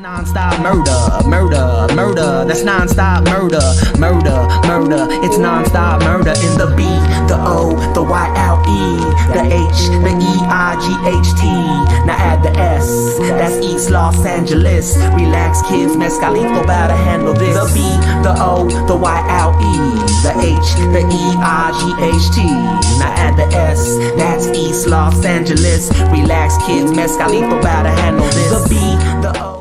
Non-stop murder, murder, murder. That's non-stop murder, murder, murder. It's non-stop murder in the B, the O, the Y-L-E, the H, the E-I-G-H-T. Now add the S, that's East Los Angeles. Relax, kids, mezcalito, about to handle this. The B, the O, the Y-L-E, the H, the E-I-G-H-T. Now add the S, that's East Los Angeles. Relax, kids, mezcalito, about to handle this. The B, the O.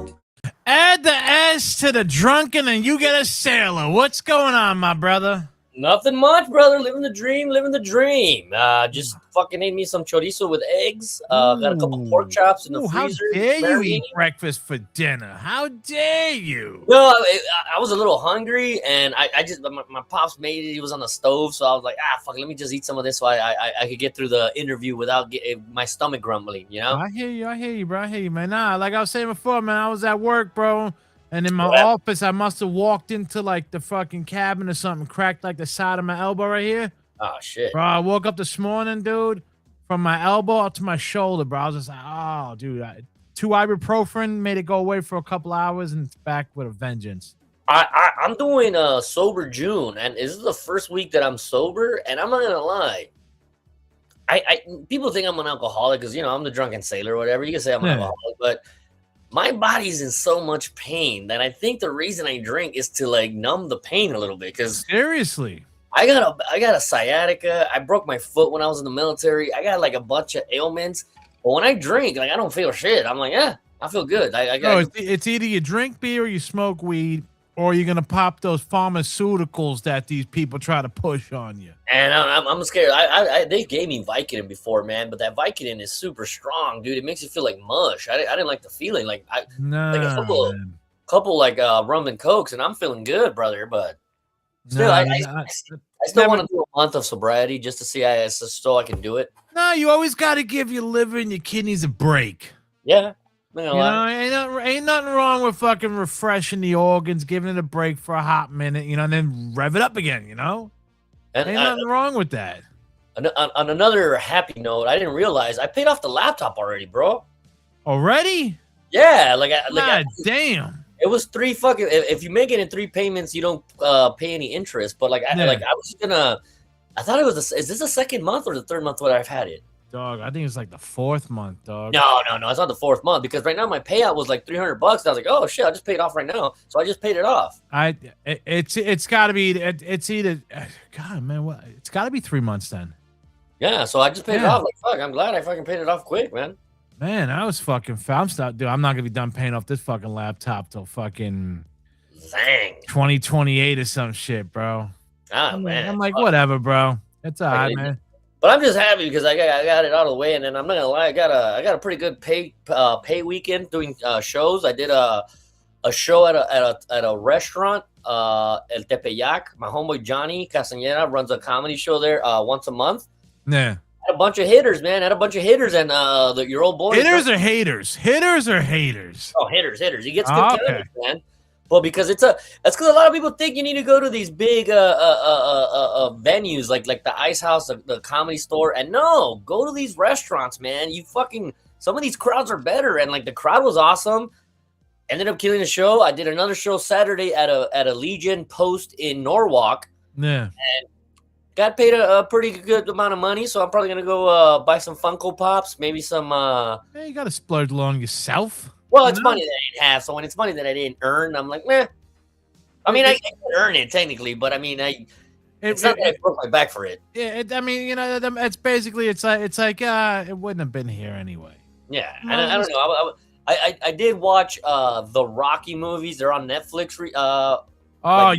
Add the S to the Drunken and you get a sailor. What's going on, my brother? Nothing much, brother. Living the dream, living the dream. Just fucking ate me some chorizo with eggs. Got a couple pork chops in the freezer. How dare you eat breakfast for dinner? How dare you? No, I was a little hungry, and I just my pops made it. He was on the stove, so I was like, fuck, let me just eat some of this so I could get through the interview without my stomach grumbling, you know? I hear you, bro. I hear you, man. Nah, like I was saying before, man, I was at work, bro. And in my office, I must have walked into like the fucking cabin or something, cracked like the side of my elbow right here. Oh, shit. Bro, I woke up this morning, dude, from my elbow up to my shoulder, bro. I was just like, oh, dude, 2 ibuprofen made it go away for a couple hours and it's back with a vengeance. I'm doing sober June, and this is the first week that I'm sober, and I'm not going to lie. People think I'm an alcoholic because, you know, I'm the drunken sailor or whatever. You can say I'm an alcoholic, but my body's in so much pain that I think the reason I drink is to like numb the pain a little bit. Because seriously, I got a sciatica. I broke my foot when I was in the military. I got like a bunch of ailments. But when I drink, like I don't feel shit. I'm like, yeah, I feel good. It's either you drink beer or you smoke weed, or you're gonna pop those pharmaceuticals that these people try to push on you. And I'm scared. They gave me Vicodin before, man, but that Vicodin is super strong, dude. It makes you feel like mush. I didn't like the feeling. Like a couple like rum and cokes, and I'm feeling good, brother. But still, I still want to do a month of sobriety just to see so I can do it. No, you always got to give your liver and your kidneys a break. Yeah. You know, ain't nothing wrong with fucking refreshing the organs, giving it a break for a hot minute, you know, and then rev it up again, you know? And ain't nothing wrong with that. On another happy note, I didn't realize I paid off the laptop already, bro. Already? Yeah, damn. It was 3 fucking. If you make it in 3 payments, you don't pay any interest. But I was gonna. I thought it was. Is this the 2nd month or the 3rd month where I've had it? Dog, I think it's like the 4th month, dog. No, it's not the 4th month because right now my payout was like $300. And I was like, oh shit, I just paid it off right now, so I just paid it off. It's got to be. It's either. God, man, what? It's got to be 3 months then. Yeah, so I just paid it off. Like fuck, I'm glad I fucking paid it off quick, man. Man, I was fucking. Dude, I'm not gonna be done paying off this fucking laptop till fucking 2028 or some shit, bro. Man, I'm like, whatever, bro. It's all right, man. But I'm just happy because I got it out of the way, and then I'm not gonna lie, I got a pretty good pay weekend doing shows. I did a show at a restaurant, El Tepeyac. My homeboy Johnny Castañeda runs a comedy show there once a month. Yeah, had a bunch of hitters, man. Had a bunch of hitters, and your old boy. Hitters or haters? Hitters or haters? Oh, hitters. He gets good comedy, man. Well, because that's because a lot of people think you need to go to these big venues like the Ice House, the Comedy Store, and no, go to these restaurants, man. Some of these crowds are better, and like the crowd was awesome. Ended up killing the show. I did another show Saturday at a Legion Post in Norwalk. Yeah, and got paid a pretty good amount of money, so I'm probably gonna go buy some Funko Pops, maybe some. Hey, you gotta splurge along yourself. Well, it's money that I didn't have, so when it's money that I didn't earn, I'm like, meh. I mean, I can earn it technically, but I mean, it's not that I broke my back for it. Yeah, I mean, you know, it's basically it wouldn't have been here anyway. Yeah, and I don't know. I did watch the Rocky movies. They're on Netflix.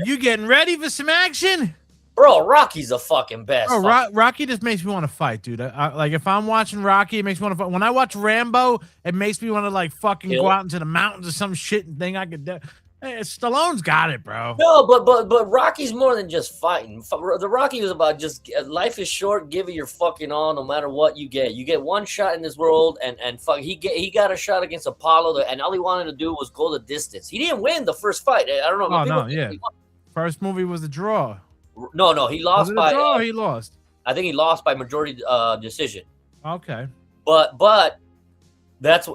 You getting ready for some action? Bro, Rocky's the fucking best. Oh, Rocky just makes me want to fight, dude. Like if I'm watching Rocky, it makes me want to fight. When I watch Rambo, it makes me want to like fucking go out into the mountains or some shit and think I could do. Hey, Stallone's got it, bro. No, but Rocky's more than just fighting. The Rocky was about just life is short, give it your fucking all, no matter what you get. You get one shot in this world, and fuck, he got a shot against Apollo, and all he wanted to do was go the distance. He didn't win the first fight. I don't know. Oh no, yeah. First movie was the draw. No, he lost by. Draw, he lost. I think he lost by majority decision. Okay. But That's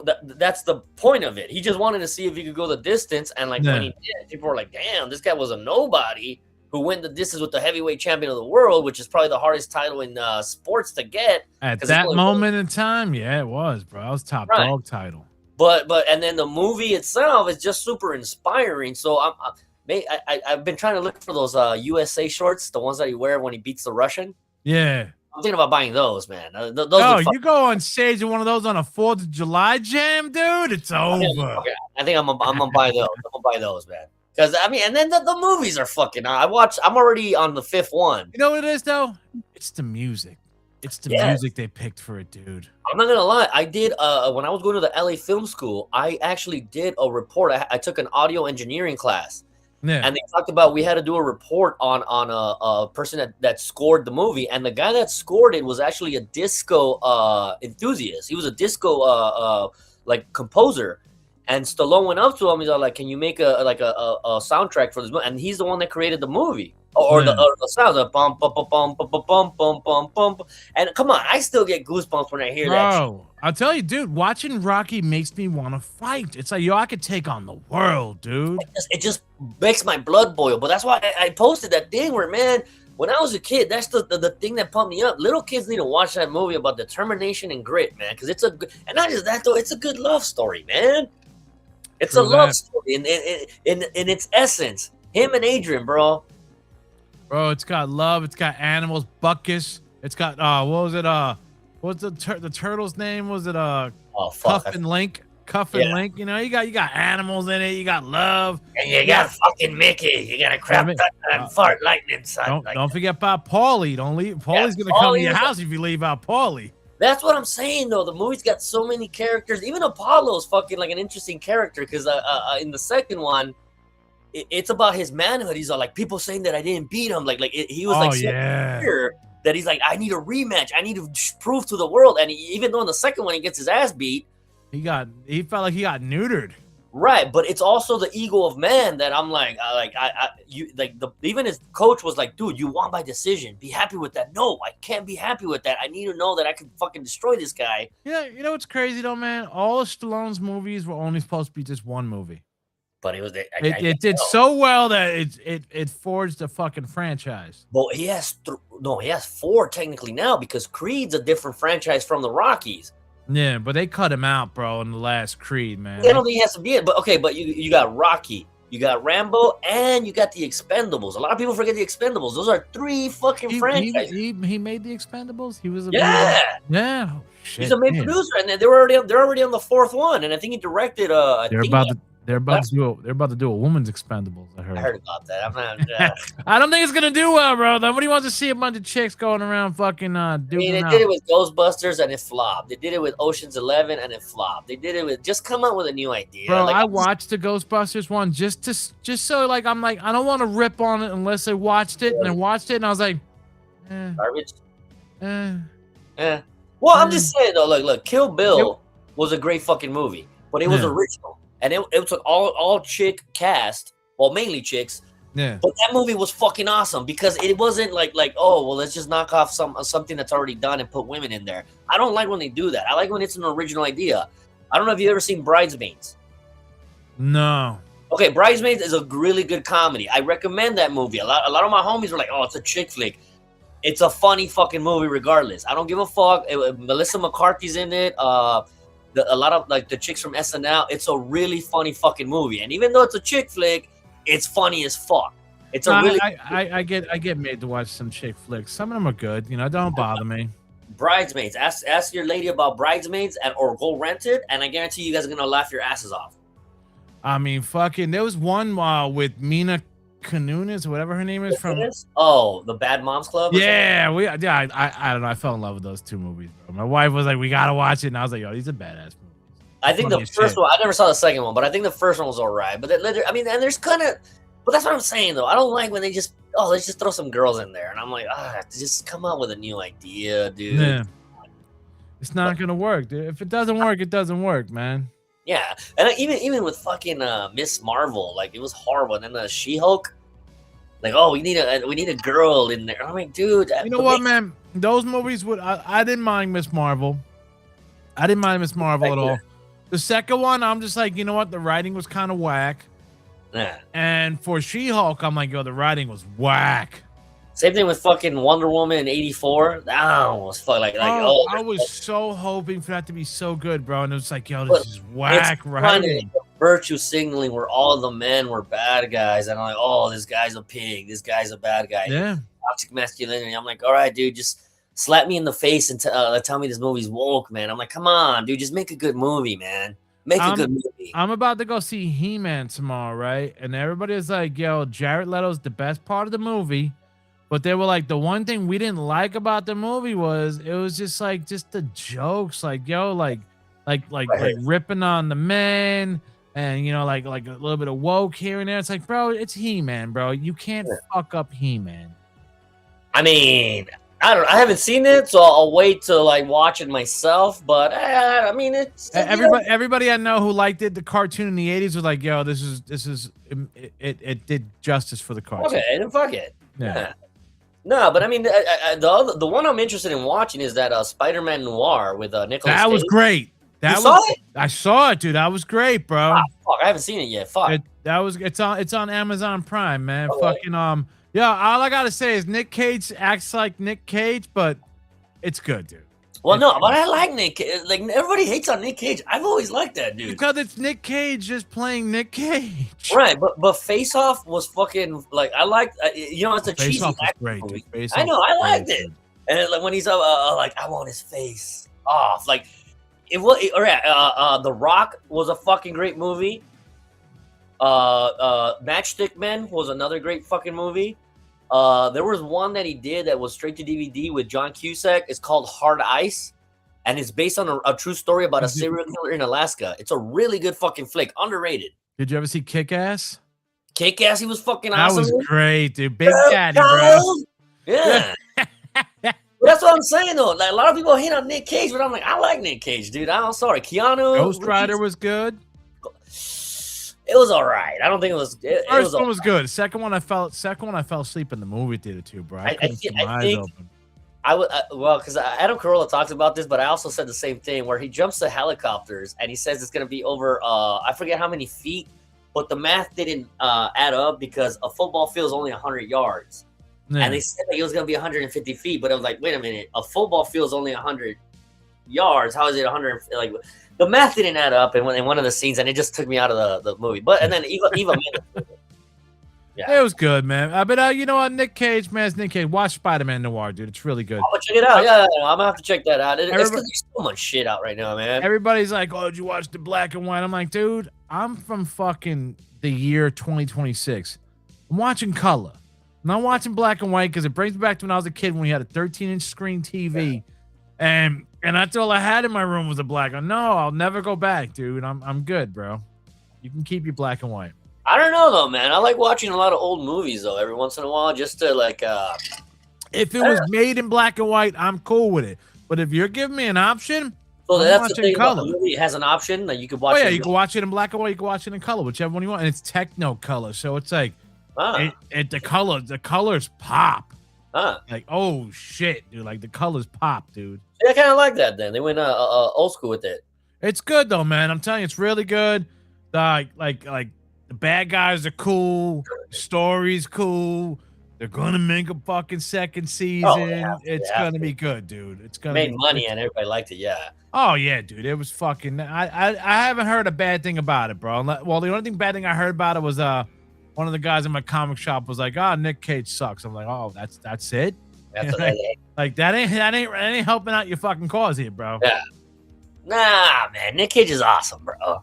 the point of it. He just wanted to see if he could go the distance, and like when he did, people were like, "Damn, this guy was a nobody who went the distance with the heavyweight champion of the world, which is probably the hardest title in sports to get." At that moment in time, yeah, it was, bro. It was top dog title. But and then the movie itself is just super inspiring. So I've been trying to look for those USA shorts, the ones that he wear when he beats the Russian. Yeah. I'm thinking about buying those, man. Those you go on stage with one of those on a 4th of July jam, dude, it's over. Okay. I think I'm gonna buy those. I'm gonna buy those, man. Because I mean, and then the movies are fucking. I'm already on the 5th one. You know what it is though? It's the music. It's the music they picked for it, dude. I'm not gonna lie. I did when I was going to the LA Film School. I actually did a report. I took an audio engineering class. Yeah. And they talked about we had to do a report on a person that scored the movie, and the guy that scored it was actually a disco enthusiast. He was a disco like composer, and Stallone went up to him. He's like, "Can you make a soundtrack for this movie?" And he's the one that created the movie or the sounds of bum bum bum bum bum bum bum bum bum. And come on, I still get goosebumps when I hear that. Bro, I'll tell you, dude, watching Rocky makes me want to fight. It's like, yo, I could take on the world, dude. It just makes my blood boil. But that's why I posted that thing where, man, when I was a kid, that's the thing that pumped me up. Little kids need to watch that movie about determination and grit, man, because it's a good, and not just that though, it's a good love story, man. It's a love story in its essence. Him and Adrian, bro. Bro, it's got love. It's got animals. Buckus. It's got what was it? What's the turtle's name? Was it Cuff and Link? Cuff and Link. You know, you got animals in it. You got love. And you got fucking Mickey. You got a crap and fart lightning, son. Don't forget about Paulie. Don't leave. Paulie's gonna come to your house if you leave out Paulie. That's what I'm saying, though. The movie's got so many characters. Even Apollo's fucking like an interesting character because in the second one, it's about his manhood. He's all like, people saying that I didn't beat him. He was here that he's like, I need a rematch. I need to prove to the world. And even though in the second one he gets his ass beat, he felt like he got neutered. Right, but it's also the ego of man that I'm like, even his coach was like, dude, you won by decision. Be happy with that. No, I can't be happy with that. I need to know that I can fucking destroy this guy. Yeah, you know what's crazy though, man? All of Stallone's movies were only supposed to be just one movie. But it was it did so well that it forged a fucking franchise. Well, he has 4 technically now because Creed's a different franchise from the Rockies. Yeah, but they cut him out, bro, in the last Creed, man. I don't think he has to be it, but okay, but you got Rocky, you got Rambo, and you got the Expendables. A lot of people forget the Expendables. Those are 3 fucking franchises. He made the Expendables. He was yeah. Oh, shit, he's a main producer, and they're already on the 4th one, and I think he directed. They're about to do a woman's Expendables. I heard about that. I'm not. I don't think it's gonna do well, bro. Nobody wants to see a bunch of chicks going around fucking. They did it with Ghostbusters and it flopped. They did it with Ocean's 11 and it flopped. They did it with just come up with a new idea. Bro, I watched the Ghostbusters one just so like I'm like I don't want to rip on it unless I watched it and I watched it and I was like, garbage. Well, I'm just saying though. Look, Kill Bill was a great fucking movie, but it was original. And it was an all chick cast, well, mainly chicks. Yeah. But that movie was fucking awesome because it wasn't like oh well, let's just knock off something that's already done and put women in there. I don't like when they do that. I like when it's an original idea. I don't know if you've ever seen Bridesmaids. No. Okay, Bridesmaids is a really good comedy. I recommend that movie. A lot of my homies were like, oh, it's a chick flick. It's a funny fucking movie regardless. I don't give a fuck. Melissa McCarthy's in it. A lot of like the chicks from SNL. It's a really funny fucking movie, and even though it's a chick flick, it's funny as fuck. It's a really. I get made to watch some chick flicks. Some of them are good. You know, don't bother me. Bridesmaids. Ask your lady about Bridesmaids or go rent it, and I guarantee you guys are gonna laugh your asses off. I mean, fucking. There was one with Mina Kunis, or whatever her name is from. The Bad Moms Club. Yeah, I don't know. I fell in love with those 2 movies, bro. My wife was like, "We gotta watch it," and I was like, "Yo, these are badass movies." I think the first one. I never saw the second one, but I think the first one was alright. But I mean, and there's kind of, but that's what I'm saying though. I don't like when they just let's just throw some girls in there, and I'm like, just come up with a new idea, dude. Yeah. It's not gonna work, dude. If it doesn't work, it doesn't work, man. Yeah, and even with fucking Miss Marvel, like it was horrible. And then the She-Hulk. Like, oh, we need a girl in there. I'm like, dude. You know what, man? Those movies I didn't mind Miss Marvel. I didn't mind Miss Marvel at all. The second one, I'm just like, you know what? The writing was kind of whack. Yeah. And for She-Hulk, I'm like, yo, the writing was whack. Same thing with fucking Wonder Woman in '84. That one was like I was so hoping for that to be so good, bro. And it was like, yo, this is whack, right? Virtue signaling where all the men were bad guys, and I'm like, oh, this guy's a pig, this guy's a bad guy. Yeah. Toxic masculinity. I'm like, all right, dude, just slap me in the face and tell me this movie's woke, man. I'm like, come on, dude, just make a good movie, man. Make a good movie. I'm about to go see He-Man tomorrow, right? And everybody is like, yo, Jared Leto's the best part of the movie. But they were like, the one thing we didn't like about the movie was it was just like the jokes, like, yo, like ripping on the men, and you know, like a little bit of woke here and there. It's like, bro, it's He-Man, bro. You can't fuck up He-Man. I mean, I haven't seen it, so I'll wait to like watch it myself. But I mean, it's everybody I know who liked it, the cartoon in the '80s was like, yo, this is it did justice for the cartoon. Okay, then fuck it. Yeah. No, but I mean, the one I'm interested in watching is that Spider-Man Noir with Nicolas Cage. That was great. You saw it? I saw it, dude. That was great, bro. Ah, fuck, I haven't seen it yet. Fuck. It's on Amazon Prime, man. Okay. Fucking yeah. All I gotta say is Nick Cage acts like Nick Cage, but it's good, dude. Well, no, but I like Nick Cage. Like, everybody hates on Nick Cage. I've always liked that dude. Because it's Nick Cage just playing Nick Cage. Right, but Face Off was fucking, like, I liked, you know, it's a cheesy great, movie. Face I know, Off I liked it. And like when he's like, I want his face off. Like, it was, The Rock was a fucking great movie. Matchstick Men was another great fucking movie. There was one that he did that was straight to DVD with John Cusack. It's called Hard Ice, and it's based on a true story about a serial killer in Alaska. It's a really good fucking flick, underrated. Did you ever see Kick-Ass? Kick-Ass, he was fucking awesome. That was great, dude. Big Daddy, bro. Yeah. That's what I'm saying, though. Like, a lot of people hate on Nick Cage, but I'm like, I like Nick Cage, dude. I'm sorry. Keanu. Ghost Rider was good. It was all right. I don't think it was. First one was good. Second one, I fell asleep in the movie theater too, bro. I think I would. Well, because Adam Carolla talks about this, but I also said the same thing where he jumps to helicopters and he says it's going to be over. I forget how many feet, but the math didn't add up because a football field is only 100 yards, and they said that it was going to be 150 feet. But I was like, wait a minute, a football field is only 100 yards. How is it 100? Like, the math didn't add up in one of the scenes, and it just took me out of the movie. But and then Eva yeah, it was good, man. But you know what, Nick Cage, man, it's Nick Cage. Watch Spider-Man Noir, dude. It's really good. I'm gonna check it out. Yeah, I'm gonna have to check that out. It's because there's so much shit out right now, man. Everybody's like, "Oh, did you watch the black and white?" I'm like, dude, I'm from fucking the year 2026. I'm watching color. I'm not watching black and white because it brings me back to when I was a kid when we had a 13-inch screen TV, and that's all I had in my room was a black. No, I'll never go back, dude. I'm good, bro. You can keep your black and white. I don't know though, man. I like watching a lot of old movies though, every once in a while, just to like. If it was made in black and white, I'm cool with it. But if you're giving me an option, so that's the thing. Color. The movie has an option that you could watch. Oh yeah, you can watch it in black and white. You can watch it in color, whichever one you want, and it's techno color, so it's like, the colors pop. Like, oh shit, dude! Like the colors pop, dude. Yeah, I kind of like that. Then they went old school with it. It's good though, man. I'm telling you, it's really good. Like the bad guys are cool. The story's cool. They're gonna make a fucking second season. Oh, yeah, it's gonna be good, dude. It's gonna made money and everybody liked it. Yeah. Oh yeah, dude. It was fucking. I haven't heard a bad thing about it, bro. Well, the only bad thing I heard about it was one of the guys in my comic shop was like, "Oh, Nick Cage sucks." I'm like, "Oh, that's it." Like that ain't helping out your fucking cause here, bro. Yeah. Nah, man. Nick Cage is awesome, bro.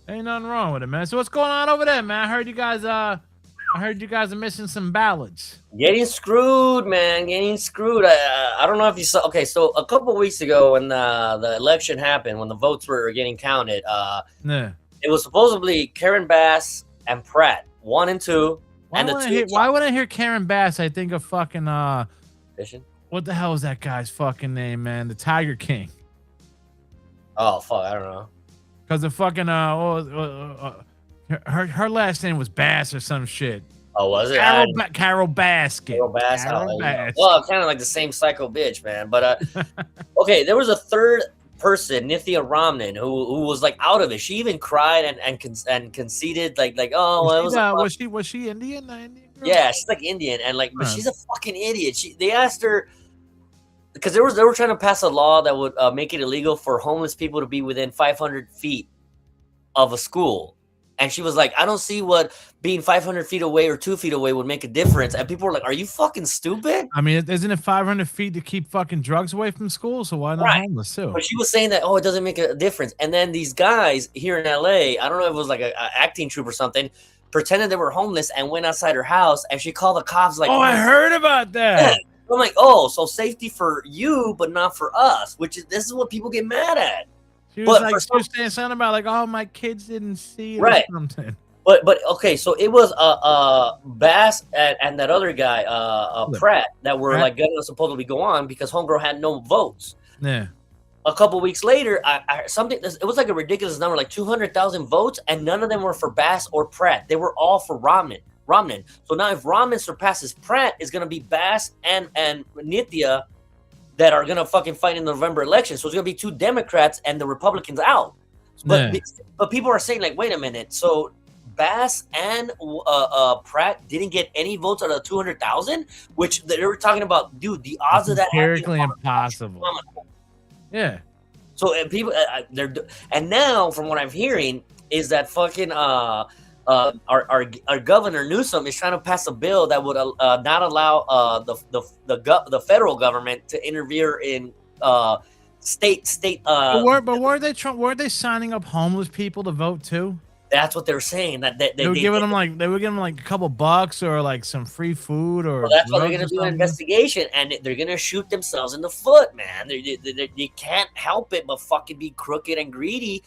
Ain't nothing wrong with it, man. So what's going on over there, man? I heard you guys are missing some ballads. Getting screwed, man. Getting screwed. I don't know if you saw. Okay, so a couple of weeks ago when the election happened, when the votes were getting counted, it was supposedly Karen Bass and Pratt, 1 and 2. Why would I hear Karen Bass? I think of fucking Fishing? What the hell is that guy's fucking name, man? The Tiger King. Oh fuck, I don't know. Cause the fucking her last name was Bass or some shit. Oh, was it? Carol Baskin. Carol Bass. Well, kind of like the same psycho bitch, man. But okay, there was a third person, Nithya Ramnan, who was like out of it. She even cried and conceded like oh well, was she Indian? Indian girl? Yeah, she's like Indian and like but she's a fucking idiot. They asked her because they were trying to pass a law that would make it illegal for homeless people to be within 500 feet of a school. And she was like, I don't see what being 500 feet away or 2 feet away would make a difference. And people were like, are you fucking stupid? I mean, isn't it 500 feet to keep fucking drugs away from school? So why not homeless too? But she was saying that, oh, it doesn't make a difference. And then these guys here in LA, I don't know if it was like a acting troupe or something, pretended they were homeless and went outside her house. And she called the cops like, oh, I heard about that. Yeah. I'm like, oh, so safety for you, but not for us, this is what people get mad at. She was saying something about like, oh, my kids didn't see it or something. But okay, so it was Bass and that other guy, Pratt, that were like gonna supposedly go on because Homegirl had no votes. Yeah. A couple weeks later, it was like a ridiculous number, like 200,000 votes, and none of them were for Bass or Pratt. They were all for Ramnan. So now if Ramnan surpasses Pratt, it's gonna be Bass and Nithya that are gonna fucking fight in the November election. So it's gonna be 2 Democrats and the Republicans out. But people are saying like, wait a minute, so Bass and Pratt didn't get any votes out of 200,000, which they were talking about, dude. The odds of that empirically impossible. Yeah. So people, and now from what I'm hearing is that fucking our governor Newsom is trying to pass a bill that would not allow the federal government to interfere in state. But weren't they signing up homeless people to vote too? That's what they're saying. That they were giving them like a couple bucks or like some free food or. Well, that's why they're gonna do an investigation and they're gonna shoot themselves in the foot, man. They can't help it but fucking be crooked and greedy.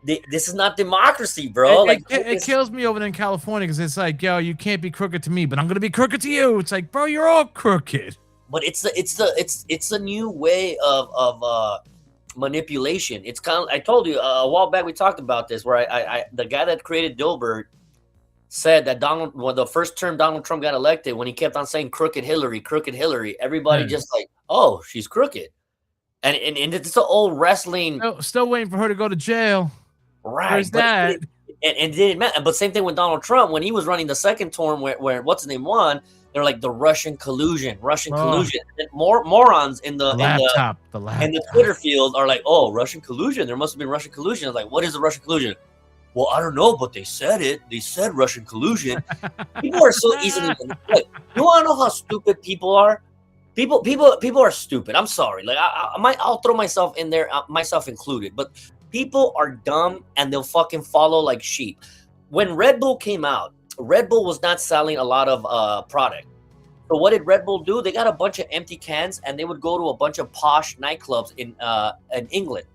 This is not democracy, bro. It kills me over there in California because it's like, yo, you can't be crooked to me, but I'm gonna be crooked to you. It's like, bro, you're all crooked. But it's a new way of manipulation. It's kind of, I told you a while back we talked about this where I the guy that created Dilbert said that the first term Donald Trump got elected, when he kept on saying crooked Hillary, everybody just like, oh, she's crooked. And it's the old wrestling. Still waiting for her to go to jail. Right. Where's that? And it didn't matter. But same thing with Donald Trump when he was running the second term where what's his name won. They're like the Russian collusion. And more morons in the Twitter field are like, oh, Russian collusion. There must have been Russian collusion. I was like, what is the Russian collusion? Well, I don't know, but they said it. They said Russian collusion. People are so easily manipulated. You want to know how stupid people are? People are stupid. I'm sorry. Like I'll throw myself in there, myself included. But people are dumb and they'll fucking follow like sheep. When Red Bull came out, Red Bull was not selling a lot of product. So what did Red Bull do? They got a bunch of empty cans and they would go to a bunch of posh nightclubs in England.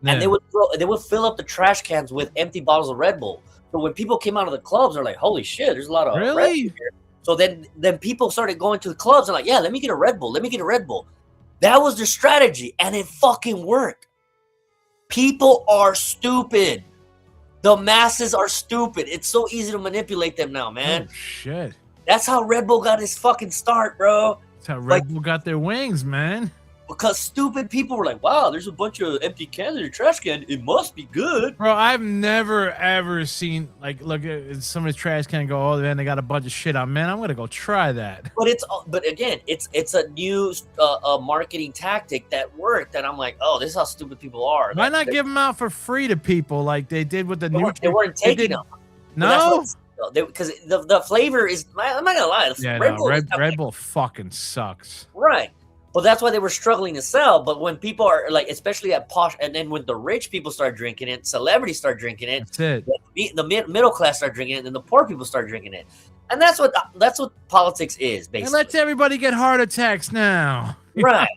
Yeah. And they would fill up the trash cans with empty bottles of Red Bull. So when people came out of the clubs, they're like, holy shit, there's a lot of Red Bull here. So then people started going to the clubs and like, yeah, let me get a Red Bull. That was their strategy and it fucking worked. People are stupid. The masses are stupid. It's so easy to manipulate them now, man. Oh, shit. That's how Red Bull got his fucking start, bro. That's how Red Bull got their wings, man. Because stupid people were like, wow, there's a bunch of empty cans in your trash can. It must be good. Bro, I've never, ever seen, like, look at somebody's trash can and go, oh, man, they got a bunch of shit on. Man, I'm going to go try that. But again, it's a new marketing tactic that worked. And I'm like, oh, this is how stupid people are. Why not give them out for free to people like they did with the new? They weren't taking them. No? Because the flavor is, I'm not going to lie. Yeah, Red Bull fucking sucks. Right. Well, that's why they were struggling to sell. But when people are like, especially at posh, and then when the rich people start drinking it, celebrities start drinking it. That's it. The middle class start drinking it, and the poor people start drinking it. And that's what politics is, basically. And let's everybody get heart attacks now. Right.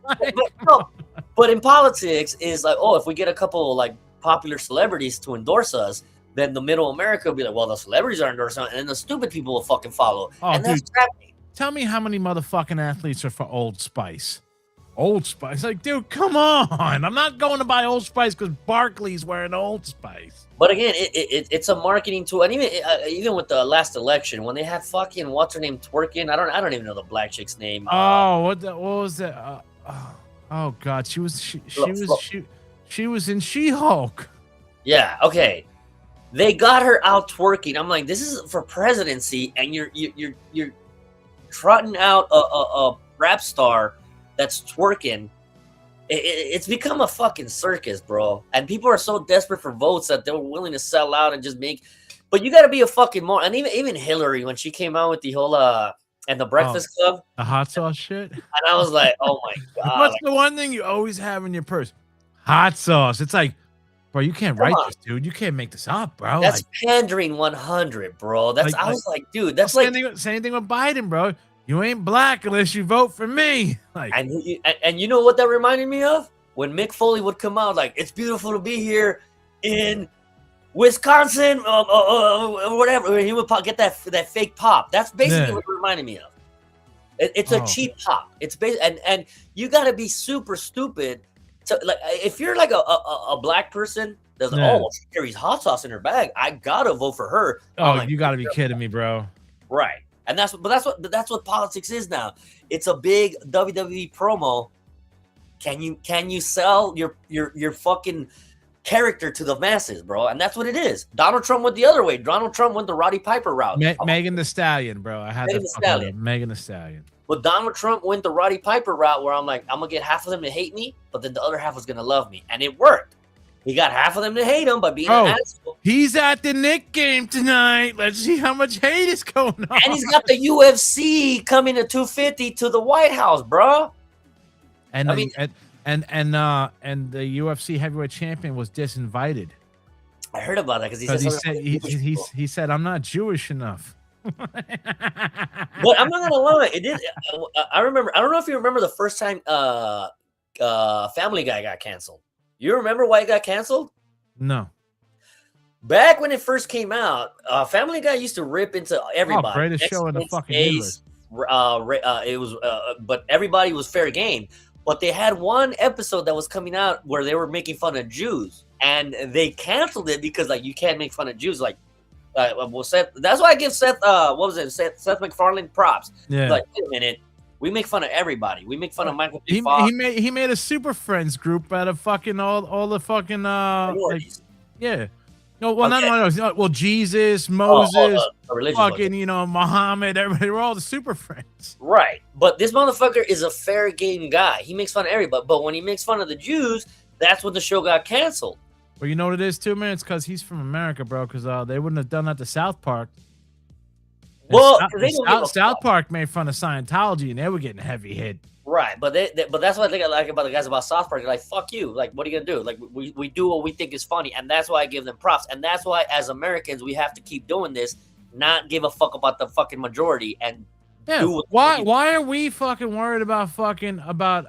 But in politics is like, oh, if we get a couple like popular celebrities to endorse us, then the middle America will be like, well, the celebrities are endorsing, and then the stupid people will fucking follow. Oh, and that's crappy. Tell me how many motherfucking athletes are for Old Spice. Old Spice, like, dude, come on! I'm not going to buy Old Spice because Barkley's wearing Old Spice. But again, it's a marketing tool, and even with the last election, when they had fucking what's her name twerking, I don't even know the black chick's name. Oh, what was that? Oh God, she was She was in She-Hulk. Yeah, okay. They got her out twerking. I'm like, this is for presidency, and you're trotting out a rap star that's twerking. It's become a fucking circus, bro. And people are so desperate for votes that they're willing to sell out and just make. But you got to be a fucking more. And even Hillary, when she came out with the whole and the Breakfast Club, the hot sauce shit, and I was like, oh my god, what's the one thing you always have in your purse? Hot sauce. It's like, bro, you can't write this, dude. You can't make this up, bro. That's like, pandering 100, bro. That's I was like, dude, that's same thing with Biden, bro. You ain't black unless you vote for me. Like, and you know what that reminded me of? When Mick Foley would come out, like, it's beautiful to be here in Wisconsin, whatever. He would get that fake pop. That's basically what it reminded me of. It's a cheap pop. It's and you got to be super stupid. So, like, if you're like a black person that's she carries hot sauce in her bag, I gotta vote for her. Oh, like, you gotta be kidding me, bro. Right. And that's what politics is now. It's a big WWE promo. Can you sell your fucking character to the masses, bro? And that's what it is. Donald Trump went the other way. Donald Trump went the Roddy Piper route. Megan Thee Stallion, bro. I had Megan Thee Stallion. But Donald Trump went the Roddy Piper route, where I'm like, I'm gonna get half of them to hate me, but then the other half was gonna love me, and it worked. He got half of them to hate him by being an asshole. He's at the Knick game tonight. Let's see how much hate is going on. And he's got the UFC coming to 250 to the White House, bro. And the UFC heavyweight champion was disinvited. I heard about that because he said I'm not Jewish enough. But I'm not gonna lie, it did. I remember. I don't know if you remember the first time Family Guy got canceled. You remember why it got canceled? No. Back when it first came out, Family Guy used to rip into everybody. Greatest show in the fucking universe. It was, but everybody was fair game. But they had one episode that was coming out where they were making fun of Jews, and they canceled it because, like, you can't make fun of Jews. Like, Seth. That's why I give Seth. Seth MacFarlane props. Yeah. Like, wait a minute. We make fun of everybody. We make fun of Michael He Fox. made a Super Friends group out of fucking all the fucking yeah. No, well, no. Well, Jesus, Moses, fucking, Muhammad, everybody, we're all the Super Friends. Right. But this motherfucker is a fair game guy. He makes fun of everybody. But when he makes fun of the Jews, that's when the show got canceled. Well, you know what it is too, man? It's because he's from America, bro. Because they wouldn't have done that to South Park. Well, South Park made fun of Scientology, and they were getting heavy hit. Right, but that's what I think I like about the guys about South Park. They're like, fuck you. Like, what are you gonna do? Like, we do what we think is funny, and that's why I give them props. And that's why, as Americans, we have to keep doing this, not give a fuck about the fucking majority, and do what why are we fucking worried about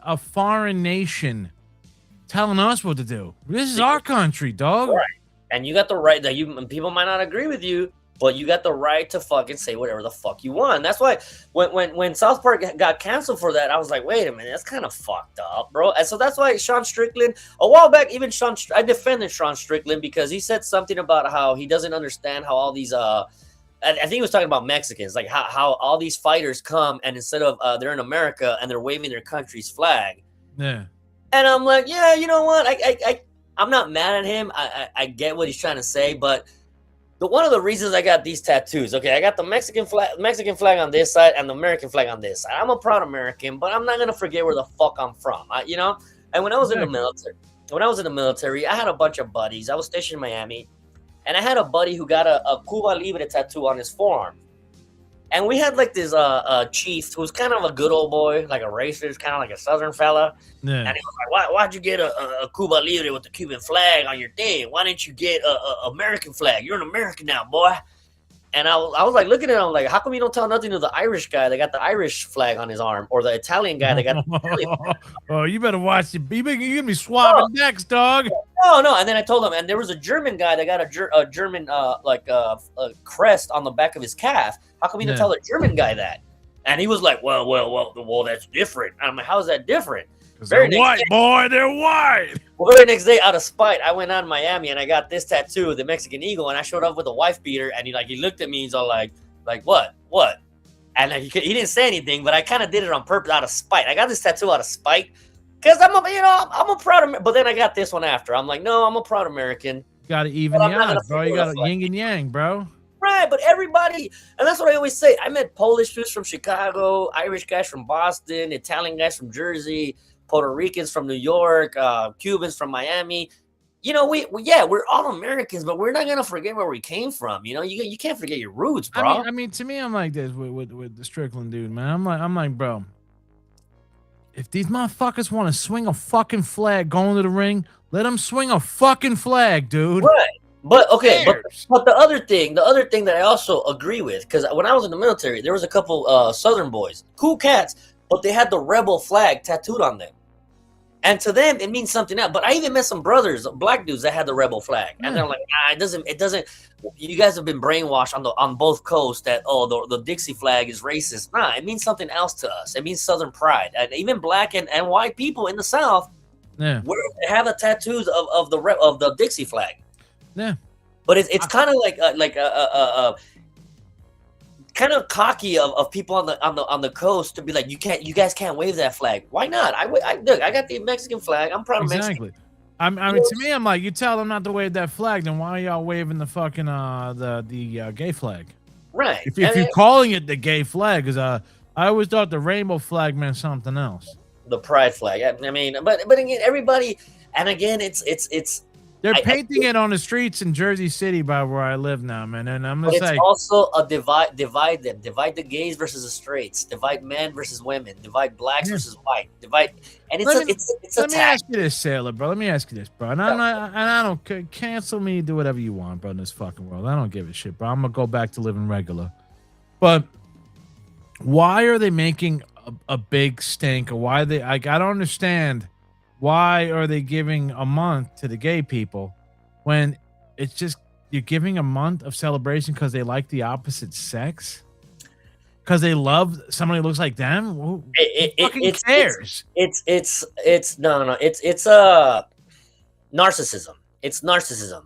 a foreign nation telling us what to do? This is our country, dog. Right. And you got the right that people might not agree with you, but you got the right to fucking say whatever the fuck you want. And that's why when South Park got canceled for that, I was like, wait a minute, that's kind of fucked up, bro. And so that's why Sean Strickland, a while back, I defended Sean Strickland because he said something about how he doesn't understand how all these I think he was talking about Mexicans, like how all these fighters come and instead of they're in America and they're waving their country's flag. Yeah. And I'm like, yeah, you know what? I'm not mad at him. I get what he's trying to say, but one of the reasons I got these tattoos, okay, I got the Mexican flag on this side and the American flag on this side. I'm a proud American, but I'm not gonna forget where the fuck I'm from, And when I was in the military, I had a bunch of buddies. I was stationed in Miami, and I had a buddy who got a Cuba Libre tattoo on his forearm. And we had like this chief who was kind of a good old boy, like a racist, kind of like a southern fella. Yeah. And he was like, why'd you get a Cuba Libre with the Cuban flag on your thing? Why didn't you get a American flag? You're an American now, boy. And I was like looking at him like, how come you don't tell nothing to the Irish guy that got the Irish flag on his arm, or the Italian guy that got the Italian flag? Oh, you better watch it. You're gonna be swapping necks, dog. No. And then I told him, and there was a German guy that got a German a crest on the back of his calf. How come you didn't tell the German guy that? And he was like, well, that's different. And I'm like, how is that different? They're white, boy. They're white. Well, very next day, out of spite, I went out in Miami and I got this tattoo, the Mexican eagle, and I showed up with a wife beater, and he looked at me, he's all like what? And he didn't say anything, but I kind of did it on purpose, out of spite. I got this tattoo out of spite Because I'm a proud American. But then I got this one after. I'm like, no, I'm a proud American. You got to even the odds, bro. You got yin and yang, bro. Right, but everybody, and that's what I always say. I met Polish dudes from Chicago, Irish guys from Boston, Italian guys from Jersey, Puerto Ricans from New York, Cubans from Miami. We're all Americans, but we're not gonna forget where we came from. You can't forget your roots, bro. I mean, to me, I'm like this with the Strickland dude, man. I'm like, bro, if these motherfuckers want to swing a fucking flag going to the ring, let them swing a fucking flag, dude. Right. But okay, but the other thing that I also agree with, because when I was in the military, there was a couple Southern boys, cool cats, but they had the rebel flag tattooed on them. And to them, it means something else. But I even met some brothers, black dudes, that had the rebel flag, and they're like, "Nah, it doesn't. You guys have been brainwashed on both coasts that the Dixie flag is racist. Nah, it means something else to us. It means Southern pride, and even black and white people in the South, have the tattoos of the Dixie flag. Yeah, but it's kind of like kind of cocky of people on the coast to be like, you guys can't wave that flag. Why not? Look, I got the Mexican flag. I'm proud of Mexican. I mean, to me, I'm like, you tell them not to wave that flag, then why are y'all waving the fucking the gay flag? Right. If you're calling it the gay flag, because I always thought the rainbow flag meant something else. The pride flag. I mean, but again, everybody, and again, it's. They're painting it on the streets in Jersey City by where I live now, man. And I'm just it's also a divide them. Divide the gays versus the straights. Divide men versus women. Divide blacks versus white. Divide, and it's a Let me ask you this, Sailor, bro. Let me ask you this, bro. And I don't cancel me, do whatever you want, bro. In this fucking world, I don't give a shit, bro. I'm gonna go back to living regular. But why are they making a big stink? Or why they? I don't understand. Why are they giving a month to the gay people when it's just you're giving a month of celebration because they like the opposite sex? Because they love somebody who looks like them? Who fucking cares? It's narcissism. It's narcissism.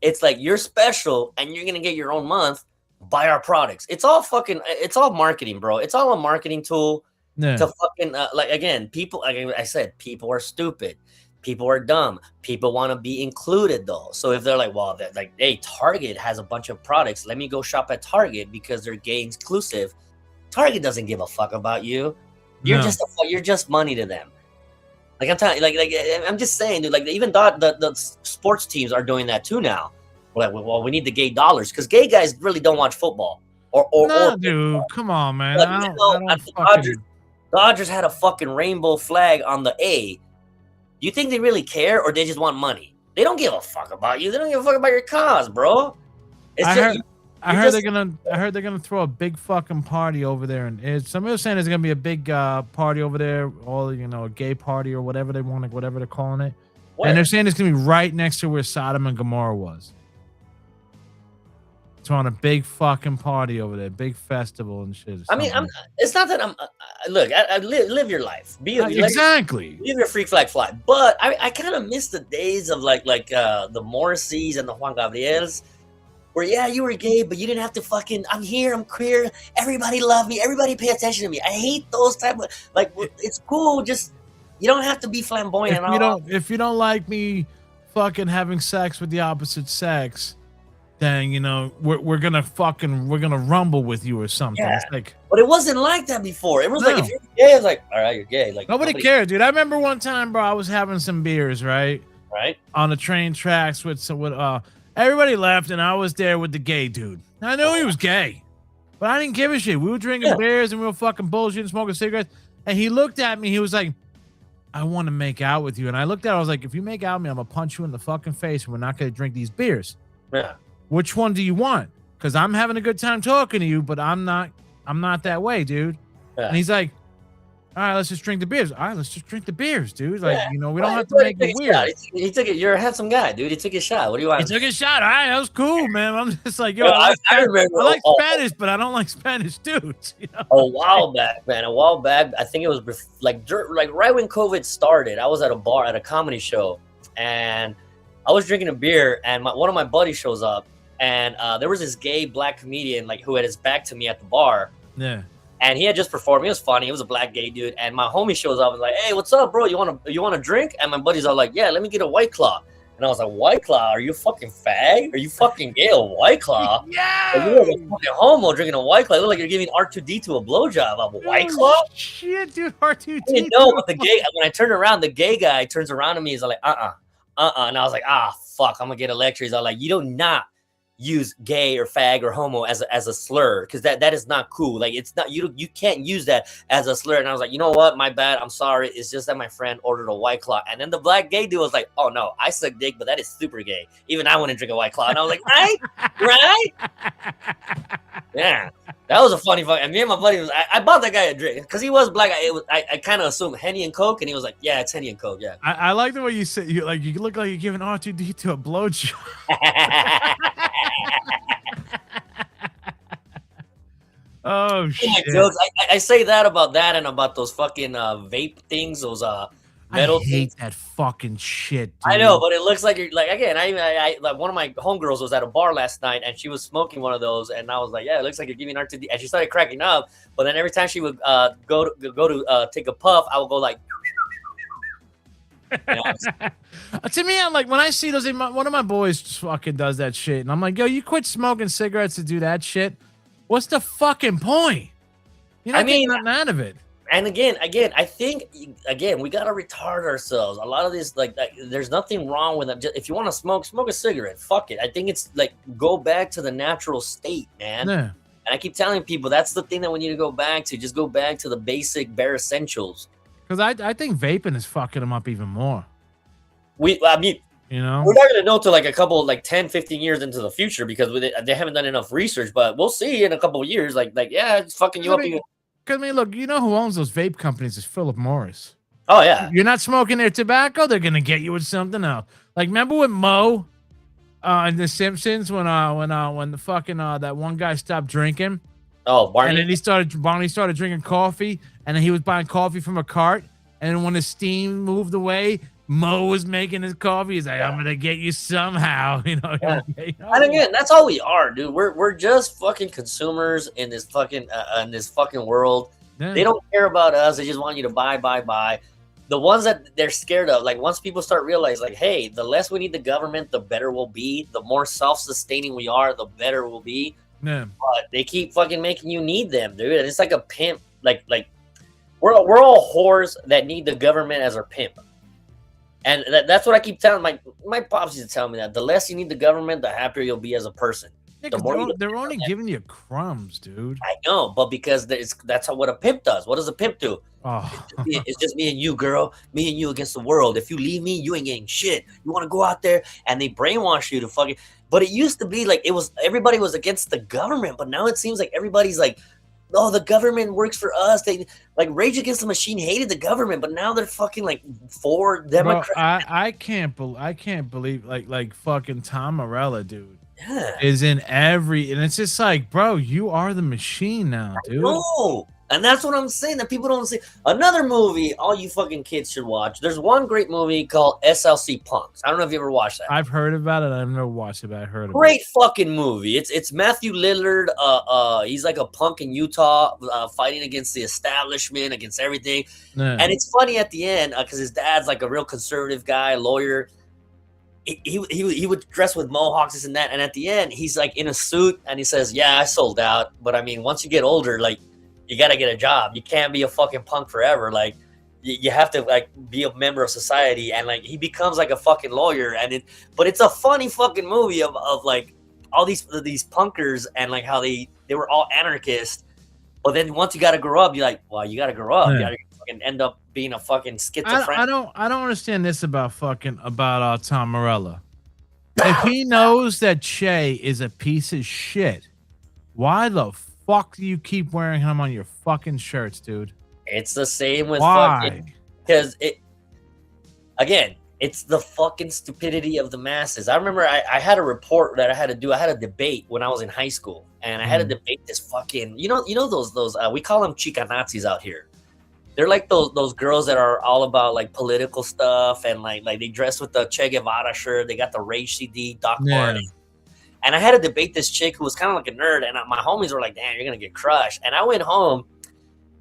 It's like you're special and you're gonna get your own month. Buy our products. It's all marketing, bro. It's all a marketing tool. To fucking again, people. Like I said, people are stupid. People are dumb. People want to be included though. So if they're like, well, hey, Target has a bunch of products. Let me go shop at Target because they're gay inclusive. Target doesn't give a fuck about you. You're just money to them. Like I'm telling you, like I'm just saying, dude. Like even the sports teams are doing that too now. We're like, well, we need the gay dollars because gay guys really don't watch football. Dude, come on, man. Dodgers had a fucking rainbow flag on the A. You think they really care, or they just want money? They don't give a fuck about you. They don't give a fuck about your cause, bro. I heard they're gonna throw a big fucking party over there, and somebody was saying there's gonna be a big party over there, a gay party or whatever they want, whatever they're calling it. Where? And they're saying it's gonna be right next to where Sodom and Gomorrah was. On a big fucking party over there, big festival and shit. I mean, it's not that I'm. Look, I live your life. Exactly. Live your freak flag fly. But I kind of miss the days of like the Morrisseys and the Juan Gabriels, where you were gay, but you didn't have to fucking. I'm here. I'm queer. Everybody love me. Everybody pay attention to me. I hate those type of It's cool. Just you don't have to be flamboyant. If you don't like me, fucking having sex with the opposite sex. Then we're gonna rumble with you or something. Yeah. It's like, but it wasn't like that before. It was like if you're gay, it's like, all right, you're gay. Like nobody cared, dude. I remember one time, bro. I was having some beers, right on the train tracks with everybody left, and I was there with the gay dude. I knew he was gay, but I didn't give a shit. We were drinking beers and we were fucking bullshitting, smoking cigarettes. And he looked at me. He was like, "I want to make out with you." And I looked at him. I was like, "If you make out with me, I'm gonna punch you in the fucking face, and we're not gonna drink these beers." Yeah. Which one do you want? Because I'm having a good time talking to you, but I'm not that way, dude. Yeah. And he's like, all right, let's just drink the beers. All right, let's just drink the beers, dude. Like, we don't have to make it weird. He took it. You're a handsome guy, dude. He took a shot. What do you want? He took a shot. All right, that was cool, man. I'm just like, I like Spanish, but I don't like Spanish dudes. A while back, man. I think it was like right when COVID started. I was at a bar at a comedy show, and I was drinking a beer, and one of my buddies shows up. And there was this gay black comedian who had his back to me at the bar. Yeah. And he had just performed. He was funny. He was a black gay dude. And my homie shows up and like, hey, what's up, bro? You want a drink? And my buddies are like, yeah, let me get a White Claw. And I was like, White Claw? Are you fucking fag? Are you fucking gay? A White Claw? Yeah. Like, you're a fucking homo drinking a White Claw. You look like you're giving R2D2 a blowjob. A White Claw? Shit, dude, R2D2. I didn't know, but the gay, when I turned around, the gay guy turns around to me. He's like, And I was like, fuck, I'm gonna get a lecture. He's all like, you do not use gay or fag or homo as a slur, because that is not cool. Like, it's not, you can't use that as a slur. And I was like, you know what, my bad, I'm sorry, it's just that my friend ordered a White Claw. And then the black gay dude was like, oh no, I suck dick, but that is super gay. Even I wouldn't drink a White Claw. And I was like, right. Yeah, that was a funny fuck. And me and my buddy was, I bought that guy a drink because he was black. I kind of assumed Henny and Coke, and he was like, yeah, it's Henny and Coke. Yeah. I like the way you say, you look like you're giving R2D2 a blowjob. Oh shit! Jokes. I say that about that and about those fucking vape things. Those metal. I hate that fucking shit. Dude. I know, but it looks like you're like, again. I like, one of my homegirls was at a bar last night and she was smoking one of those, and I was like, yeah, it looks like you're giving R2D. And she started cracking up. But then every time she would go to take a puff, I would go like. You know? To me, I'm like, when I see those, one of my boys fucking does that shit, and I'm like, yo, you quit smoking cigarettes to do that shit. What's the fucking point? You're not getting nothing out of it. And again, I think we gotta retard ourselves. A lot of this, like there's nothing wrong with them. If you want to smoke a cigarette. Fuck it. I think it's like, go back to the natural state, man. Yeah. And I keep telling people that's the thing that we need to go back to. Just go back to the basic bare essentials. Because I think vaping is fucking them up even more. You know, we're not going to know till like a couple, like 10, 15 years into the future, because they haven't done enough research, but we'll see in a couple of years. Like, yeah, it's fucking you up. Because I mean, look, you know who owns those vape companies is Philip Morris. Oh, yeah. You're not smoking their tobacco, they're going to get you with something else. Like, remember with Moe in The Simpsons when the fucking, that one guy stopped drinking? Oh, Barney. And then Barney started drinking coffee, and then he was buying coffee from a cart. And then when the steam moved away, Moe was making his coffee. He's like, I'm gonna get you somehow, you know. Yeah. And again, that's all we are, dude. We're just fucking consumers in this fucking world. Yeah. They don't care about us. They just want you to buy. The ones that they're scared of, like once people start realizing, like, hey, the less we need the government, the better we'll be. The more self-sustaining we are, the better we'll be. Yeah. But they keep fucking making you need them, dude. And it's like a pimp. Like we're all whores that need the government as our pimp. And that's what I keep telling my pops used to tell me, that the less you need the government, the happier you'll be as a person. Yeah, they're only giving you crumbs, dude. I know, but because that's what a pimp does. What does a pimp do? Oh. It's just me and you, girl. Me and you against the world. If you leave me, you ain't getting shit. You want to go out there, and they brainwash you to fucking. But it used to be like everybody was against the government, but now it seems like everybody's like, oh, the government works for us. They like Rage Against the Machine hated the government, but now they're fucking like for Democrats. I can't believe like fucking Tom Morello, dude. Yeah. Is in every, and it's just like, bro, you are the machine now, dude. No. And that's what I'm saying, that people don't see. Another movie all you fucking kids should watch. There's one great movie called SLC Punks. I don't know if you ever watched that. I've heard about it. I've never watched it, but I heard about it. Great fucking movie. It's Matthew Lillard. He's like a punk in Utah, fighting against the establishment, against everything. Yeah. And it's funny at the end because his dad's like a real conservative guy, lawyer. He would dress with mohawks, this and that. And at the end, he's like in a suit and he says, yeah, I sold out. But I mean, once you get older, like, you got to get a job. You can't be a fucking punk forever. Like, you have to like be a member of society. And like, he becomes like a fucking lawyer. But it's a funny fucking movie of like all these punkers and like how they were all anarchists. But then once you got to grow up, you're like, well, you got to grow up. Yeah. You got to fucking end up being a fucking schizophrenic. I don't understand this about Tom Morello. If he knows that Che is a piece of shit, why the fuck do you keep wearing him on your fucking shirts, dude? It's the same with fucking, because it's the fucking stupidity of the masses. I remember I had a report that I had to do. I had a debate when I was in high school, and I had to debate this fucking, you know those we call them chica Nazis out here. They're like those girls that are all about like political stuff, and like they dress with the Che Guevara shirt. They got the Rage CD, Doc Martin. And I had to debate this chick who was kind of like a nerd, and my homies were like, damn, you're going to get crushed. And I went home,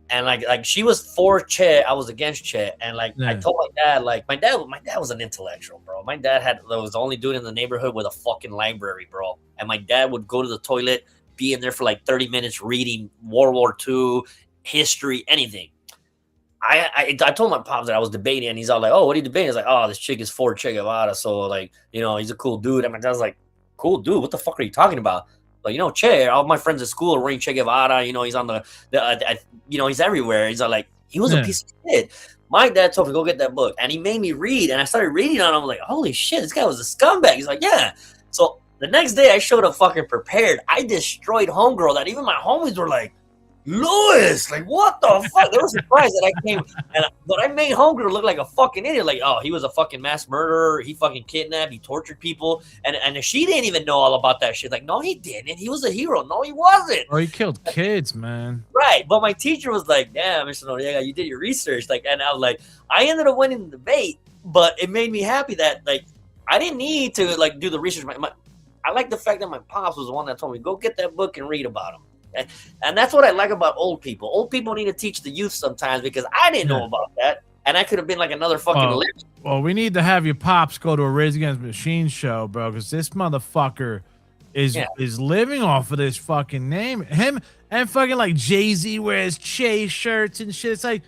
And like she was for Che, I was against Che, and like I told my dad, like my dad was an intellectual, bro. My dad was the only dude in the neighborhood with a fucking library, bro. And my dad would go to the toilet, be in there for like 30 minutes reading World War II, history, anything. I told my pops that I was debating, and he's all like, "Oh, what are you debating?" He's like, "Oh, this chick is for Che Guevara, so like, you know, he's a cool dude." And my dad's like, "Cool dude? What the fuck are you talking about?" Like, you know, Che, all my friends at school are wearing Che Guevara. You know, he's on you know, he's everywhere. He's like, he was a piece of shit. My dad told me to go get that book, and he made me read. And I started reading on him. I'm like, holy shit, this guy was a scumbag. He's like, yeah. So the next day, I showed up fucking prepared. I destroyed Homegirl. That even my homies were like, Louis, like, what the fuck? They were surprised that I came, but I made Homegirl look like a fucking idiot. Like, oh, he was a fucking mass murderer. He fucking kidnapped. He tortured people, and she didn't even know all about that shit. Like, no, he didn't. He was a hero. No, he wasn't. Oh, he killed kids, man. Right, but my teacher was like, "Damn, Mr. Noriega, you did your research." Like, and I was like, I ended up winning the debate, but it made me happy that like I didn't need to like do the research. I like the fact that my pops was the one that told me go get that book and read about him. And that's what I like about old people. Old people need to teach the youth sometimes because I didn't know about that. And I could have been like another fucking legend. Well, we need to have your pops go to a Rage Against the Machine show, bro, because this motherfucker is living off of this fucking name. Him and fucking like Jay-Z wears Che shirts and shit. It's like,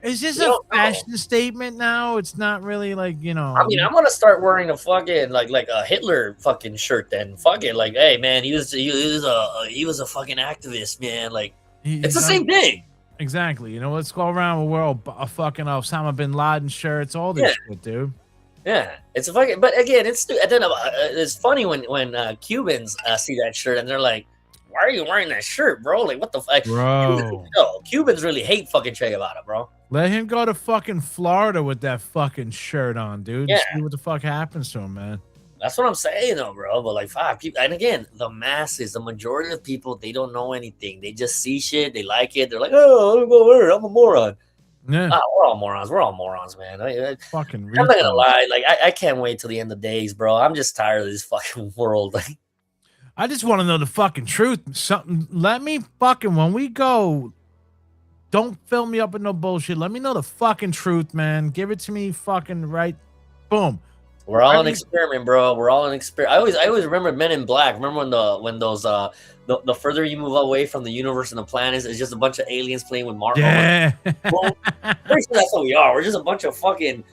is this a fashion statement now? It's not really like, you know. I mean, I'm gonna start wearing a fucking like a Hitler fucking shirt then. Fuck it, like, hey man, he was a fucking activist, man. Like, it's the same thing. Exactly. You know, let's go around the world a fucking Osama bin Laden shirts, all this shit, dude. Yeah, it's a fucking. But again, it's funny when Cubans see that shirt and they're like, "Why are you wearing that shirt, bro? Like, what the fuck, bro?" Cubans really hate fucking Che Guevara, bro. Let him go to fucking Florida with that fucking shirt on, dude. Yeah. See what the fuck happens to him, man. That's what I'm saying, though, bro. But like, fuck, and again, the masses, the majority of people, they don't know anything. They just see shit, they like it. They're like, "Oh, I'm a moron." Yeah, we're all morons. We're all morons, man. Fucking. I'm not gonna lie. Like, I can't wait till the end of days, bro. I'm just tired of this fucking world. Like, I just want to know the fucking truth. Something. Let me fucking when we go. Don't fill me up with no bullshit. Let me know the fucking truth, man. Give it to me, fucking right. Boom. We're all an experiment, bro. We're all an experiment. I always remember Men in Black. Remember when those the further you move away from the universe and the planets, it's just a bunch of aliens playing with Mars. Yeah. Well, pretty sure that's what we are. We're just a bunch of fucking.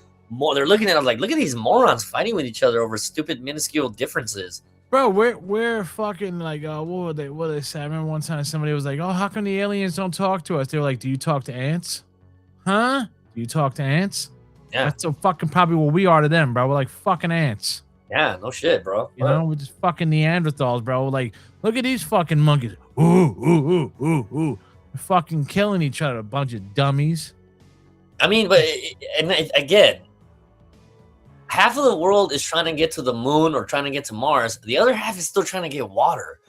They're looking at us like, look at these morons fighting with each other over stupid, minuscule differences. Bro, we're fucking like, what were they say? I remember one time somebody was like, "Oh, how come the aliens don't talk to us?" They were like, "Do you talk to ants? Huh? Do you talk to ants?" Yeah, that's so fucking probably what we are to them, bro. We're like fucking ants. Yeah, no shit, bro. You know, we're just fucking Neanderthals, bro. We're like, look at these fucking monkeys. Ooh, ooh, ooh, ooh, ooh. They're fucking killing each other, a bunch of dummies. I mean, but again, half of the world is trying to get to the moon or trying to get to Mars. The other half is still trying to get water,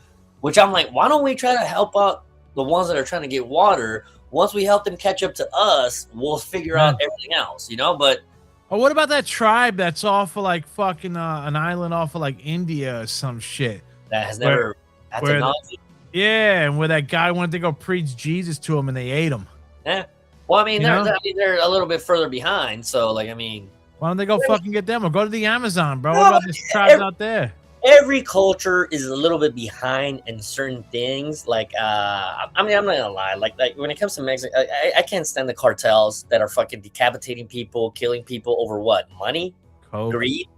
which I'm like, why don't we try to help out the ones that are trying to get water? Once we help them catch up to us, we'll figure out everything else, you know? But what about that tribe that's off of like fucking an island off of like India or some shit? That has never had technology. Yeah, and where that guy wanted to go preach Jesus to him and they ate him. Yeah. Well, I mean, they're a little bit further behind, so like, I mean, why don't they go fucking get them or go to the Amazon, bro? What about these tribes out there? Every culture is a little bit behind in certain things. Like, I mean, I'm not gonna lie. Like when it comes to Mexico, I can't stand the cartels that are fucking decapitating people, killing people over what? Money, greed.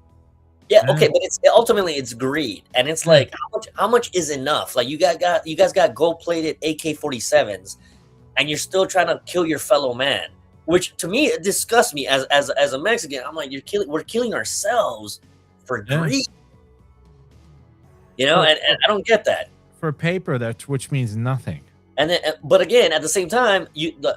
Yeah, okay, but ultimately it's greed, and it's like how much is enough? Like you guys got gold-plated AK-47s, and you're still trying to kill your fellow man, which to me it disgusts me as a Mexican. I'm like, we're killing ourselves for greed. You know, and I don't get that. For paper, which means nothing. And then, but again, at the same time,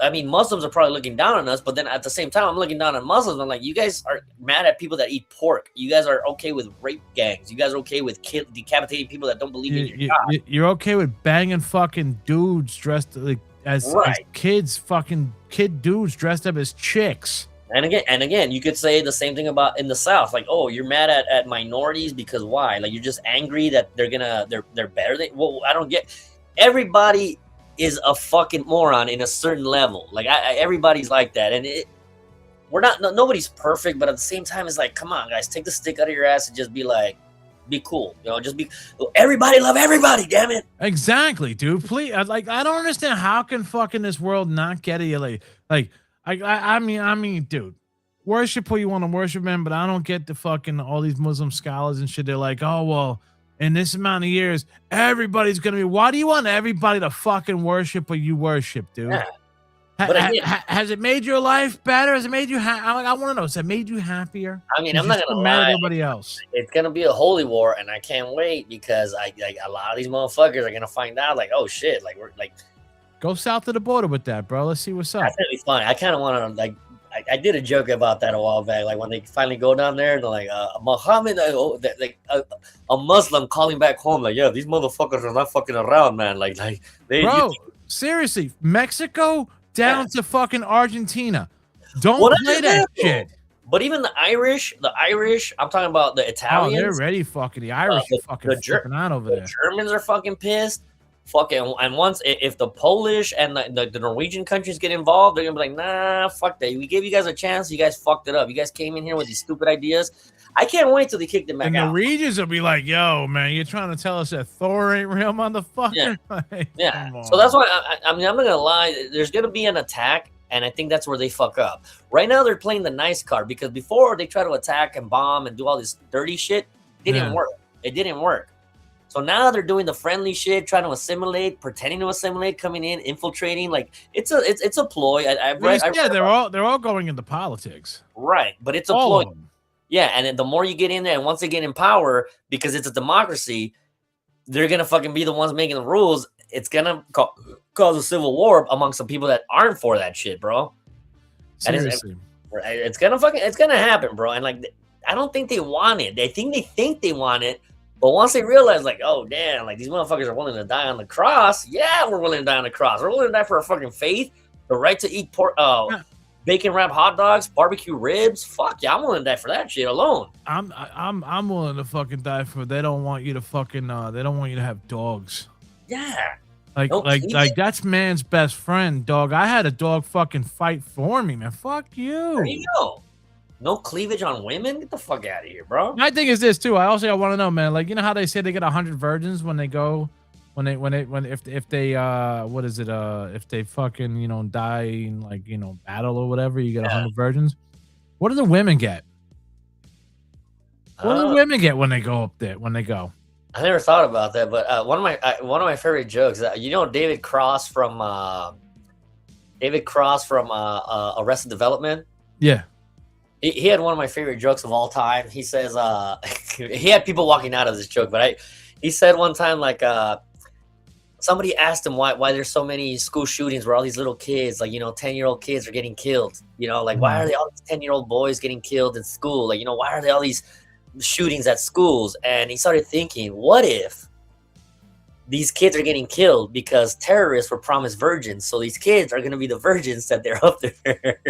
I mean, Muslims are probably looking down on us. But then at the same time, I'm looking down on Muslims. I'm like, you guys are mad at people that eat pork. You guys are okay with rape gangs. You guys are okay with decapitating people that don't believe in your God. You're okay with banging fucking dudes dressed like as kids, fucking kid dudes dressed up as chicks. And again, you could say the same thing about in the South. Like, oh, you're mad at minorities because why? Like, you're just angry that they're better than. Well, I don't get. Everybody is a fucking moron in a certain level. Like everybody's like that, and we're not. Nobody's perfect, but at the same time, it's like, come on, guys, take the stick out of your ass and just be like, be cool, you know, just be. Everybody love everybody, damn it. Exactly, dude. Please, like, I don't understand how can fucking this world not get it. I mean, dude. Worship who you want to worship, man, but I don't get the fucking all these Muslim scholars and shit. They're like, oh well, in this amount of years, everybody's gonna be. Why do you want everybody to fucking worship what you worship, dude? Yeah. Has it made your life better? Has it made you I want to know. Has it made you happier? I mean, I'm not gonna mad lie. at everybody else. It's gonna be a holy war, and I can't wait because a lot of these motherfuckers are gonna find out, like, oh shit, like we're like, go south of the border with that, bro. Let's see what's up. That's gonna be fun. I kind of want to like. I did a joke about that a while back. Like when they finally go down there, they're like, Muhammad, a Muslim calling back home, like, yeah, these motherfuckers are not fucking around, man. Like they, bro, seriously, Mexico down to fucking Argentina. Don't play that shit. But even the Irish, I'm talking about the Italians. Oh, they're ready fucking. The Irish are fucking flipping out over there. The Germans are fucking pissed. Fucking, and once if the Polish and the Norwegian countries get involved, they're gonna be like, nah, fuck that. We gave you guys a chance, you guys fucked it up. You guys came in here with these stupid ideas. I can't wait till they kick them back out. The Norwegians will be like, yo, man, you're trying to tell us that Thor ain't real, motherfucker? Yeah. Like, Yeah. So that's why I mean, I'm not gonna lie. There's gonna be an attack, and I think that's where they fuck up. Right now, they're playing the nice card because before they try to attack and bomb and do all this dirty shit, it didn't work. It didn't work. So now they're doing the friendly shit, trying to assimilate, pretending to assimilate, coming in, infiltrating. Like it's a ploy. They're all going into politics, right? But it's a ploy. Yeah, and then the more you get in there, and once they get in power, because it's a democracy, they're gonna fucking be the ones making the rules. It's gonna cause a civil war amongst some people that aren't for that shit, bro. Seriously, it's gonna happen, bro. And like, I don't think they want it. They think they want it. But once they realize, like, oh, damn, like, these motherfuckers are willing to die on the cross. Yeah, we're willing to die on the cross. We're willing to die for our fucking faith. The right to eat bacon wrapped hot dogs, barbecue ribs. Fuck yeah, I'm willing to die for that shit alone. I'm willing to fucking die for. They don't want you to fucking. They don't want you to have dogs. Yeah. Like that's man's best friend, dog. I had a dog fucking fight for me, man. Fuck you. There you go. No cleavage on women? Get the fuck out of here, bro. My thing is this too. I want to know, man. Like, you know how they say they get 100 virgins when they go, if they what is it? If they fucking, you know, die in, like, you know, battle or whatever, you get 100 virgins. What do the women get? What do the women get when they go up there? When they go? I never thought about that, but one of my favorite jokes. You know, David Cross from Arrested Development. Yeah. He had one of my favorite jokes of all time. He says, he had people walking out of this joke, but he said one time, like, somebody asked him why there's so many school shootings where all these little kids, like, you know, 10-year-old kids are getting killed. You know, like, why are they all these 10-year-old boys getting killed in school? Like, you know, why are there all these shootings at schools? And he started thinking, what if these kids are getting killed because terrorists were promised virgins? So these kids are going to be the virgins that they're up there.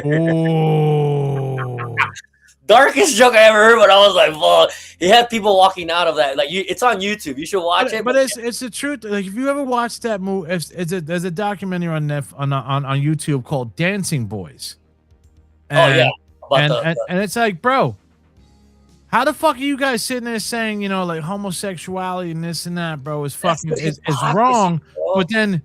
Darkest joke I ever heard, but I was like, "Fuck!" He had people walking out of that. Like, it's on YouTube. You should watch it. But it's the truth. Like, if you ever watched that movie, there's a documentary on YouTube called Dancing Boys. And, and it's like, bro, how the fuck are you guys sitting there saying, you know, like, homosexuality and this and that, bro, is fucking is wrong, bro. But then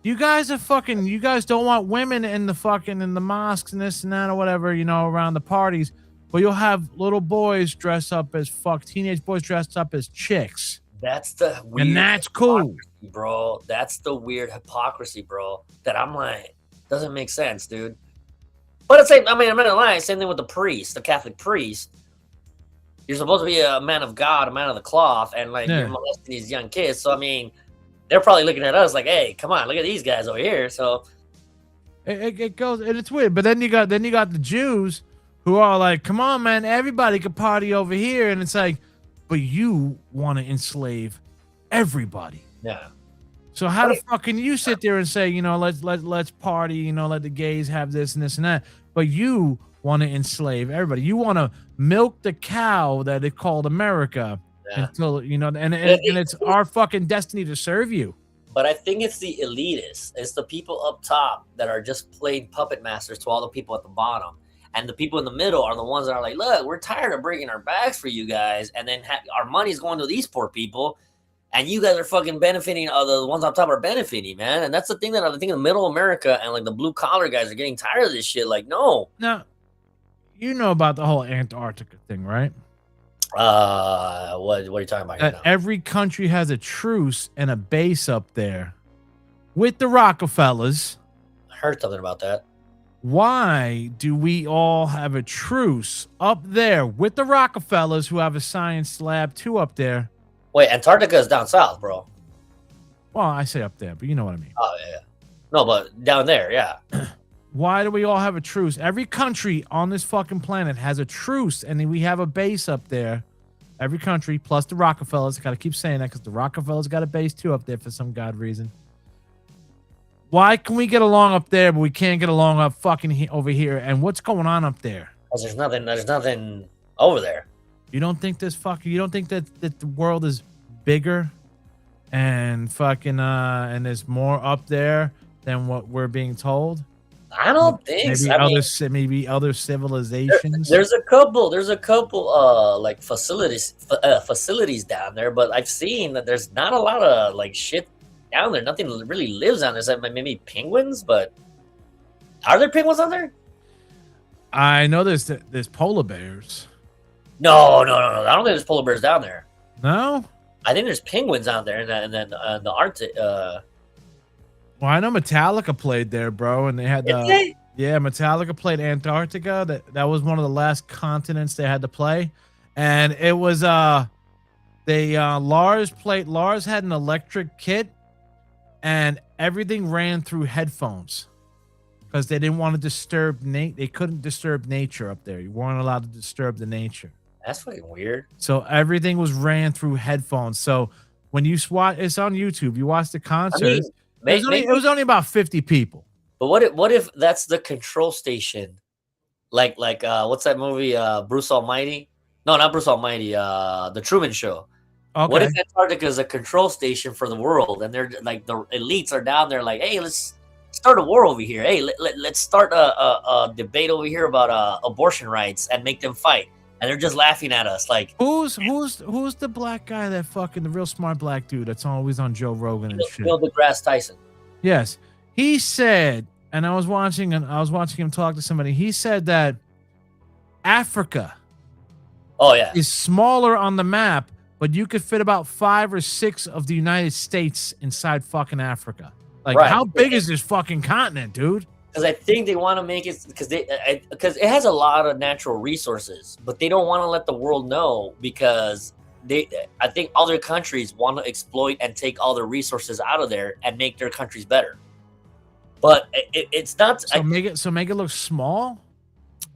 you guys don't want women in the mosques and this and that or whatever, you know, around the parties. But you'll have little boys dress up as teenage boys dressed up as chicks. That's the weird, and that's cool, bro. That's the weird hypocrisy, bro. That I'm like, doesn't make sense, dude. But it's like, I mean, I'm not gonna lie. Same thing with the priest, the Catholic priest. You're supposed to be a man of God, a man of the cloth, and like you're molesting these young kids. So I mean, they're probably looking at us like, hey, come on, look at these guys over here. So it goes, and it's weird. But then you got the Jews, who are like, come on, man, everybody could party over here. And it's like, but you want to enslave everybody. Yeah. So how the fuck can you sit there and say, you know, let's party, you know, let the gays have this and this and that, but you want to enslave everybody. You want to milk the cow that it called America until, you know, and it's our fucking destiny to serve you. But I think it's the elitists. It's the people up top that are just plain puppet masters to all the people at the bottom. And the people in the middle are the ones that are like, look, we're tired of breaking our backs for you guys. And then our money's going to these poor people. And you guys are fucking benefiting. The ones on top are benefiting, man. And that's the thing that I think the middle America and like the blue collar guys are getting tired of this shit. Like, no. Now, you know about the whole Antarctica thing, right? What are you talking about here now? Every country has a truce and a base up there with the Rockefellers. I heard something about that. Why do we all have a truce up there with the Rockefellers who have a science lab too up there? Wait, Antarctica is down south, bro. Well, I say up there, but you know what I mean. Oh, yeah. No, but down there, yeah. Why do we all have a truce? Every country on this fucking planet has a truce, and we have a base up there. Every country, plus the Rockefellers. I got to keep saying that because the Rockefellers got a base too up there for some god reason. Why can we get along up there, but we can't get along up fucking over here? And what's going on up there? Because there's nothing over there. You don't think you don't think that the world is bigger and fucking and there's more up there than what we're being told? I don't think so. Maybe other civilizations. There's a couple like facilities down there, but I've seen that there's not a lot of like shit down there. Nothing really lives down there. Except maybe penguins, but are there penguins on there? I know there's polar bears. No. I don't think there's polar bears down there. No, I think there's penguins out there, and then the Arctic. Well, I know Metallica played there, bro, and they had Metallica played Antarctica. That was one of the last continents they had to play, and it was Lars had an electric kit, and everything ran through headphones because they didn't want to disturb they couldn't disturb nature up there. You weren't allowed to disturb the nature. That's fucking weird. So everything was ran through headphones. So when you watch, it's on YouTube. You watch the concert. It was only about 50 people. But what if that's the control station? Like what's that movie? Bruce Almighty? No, not Bruce Almighty. The Truman Show. Okay. What if Antarctica is a control station for the world, and they're like the elites are down there, like, hey, let's start a war over here. Hey, let's start a debate over here about abortion rights and make them fight. And they're just laughing at us, like who's the black guy that fucking the real smart black dude that's always on Joe Rogan and shit? Neil deGrasse Tyson. Yes, he said, and I was watching him talk to somebody. He said that Africa, is smaller on the map, but you could fit about 5 or 6 of the United States inside fucking Africa. Like, how big is this fucking continent, dude? Because I think they want to make it because it has a lot of natural resources, but they don't want to let the world know because I think other countries want to exploit and take all the resources out of there and make their countries better. But it's not. So make it look small.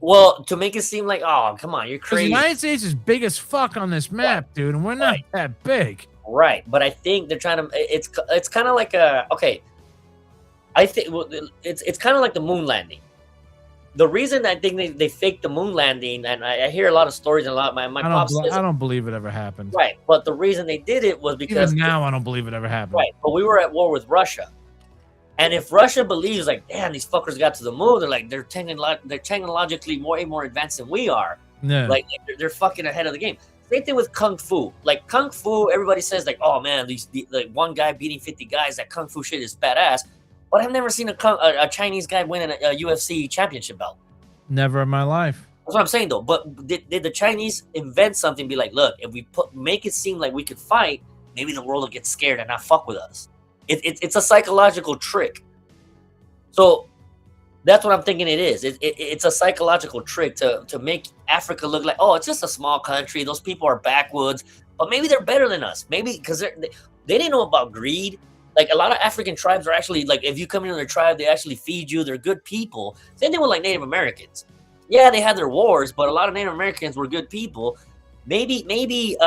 Well, to make it seem like, oh, come on, you're crazy. The United States is big as fuck on this map, dude, and we're not that big. Right, but I think they're trying to. It's kind of like I think it's kind of like the moon landing. The reason I think they faked the moon landing, and I hear a lot of stories and a lot of my pops says, I don't believe it ever happened. Right, but the reason they did it was because even now I don't believe it ever happened. Right, but we were at war with Russia, and if Russia believes like, damn, these fuckers got to the moon, they're technologically more advanced than we are. Yeah, like they're fucking ahead of the game. Same thing with Kung Fu. Like Kung Fu, everybody says like, oh man, like one guy beating 50 guys, that Kung Fu shit is badass. But I've never seen a Chinese guy win a UFC championship belt. Never in my life. That's what I'm saying, though. But did the Chinese invent something? Be like, look, if we make it seem like we could fight, maybe the world will get scared and not fuck with us. It's a psychological trick. So that's what I'm thinking it is. It's a psychological trick to make Africa look like, oh, it's just a small country. Those people are backwoods, but maybe they're better than us. Maybe because they didn't know about greed. Like a lot of African tribes are actually like, if you come into their tribe, they actually feed you. They're good people. Same thing with like Native Americans. Yeah, they had their wars, but a lot of Native Americans were good people. Maybe the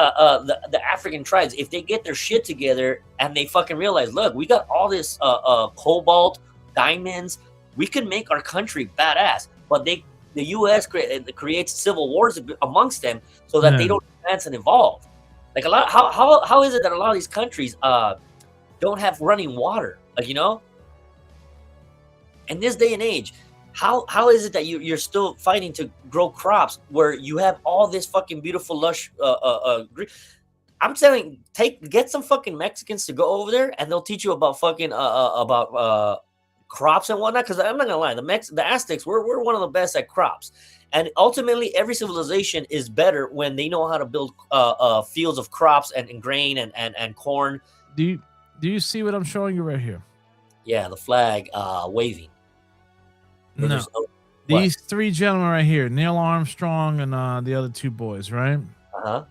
African tribes, if they get their shit together and they fucking realize, look, we got all this cobalt, diamonds, we can make our country badass. But the U.S. creates civil wars amongst them so that they don't advance and evolve. Like a lot, how is it that a lot of these countries don't have running water. Like, you know, in this day and age, how is it that you're still fighting to grow crops where you have all this fucking beautiful lush I'm saying get some fucking Mexicans to go over there and they'll teach you about fucking crops and whatnot. Because I'm not gonna lie, the Aztecs we're one of the best at crops, and ultimately every civilization is better when they know how to build fields of crops and grain and corn. Do you see what I'm showing you right here? Yeah, the flag waving. No. These three gentlemen right here, Neil Armstrong and the other two boys, right? Uh-huh.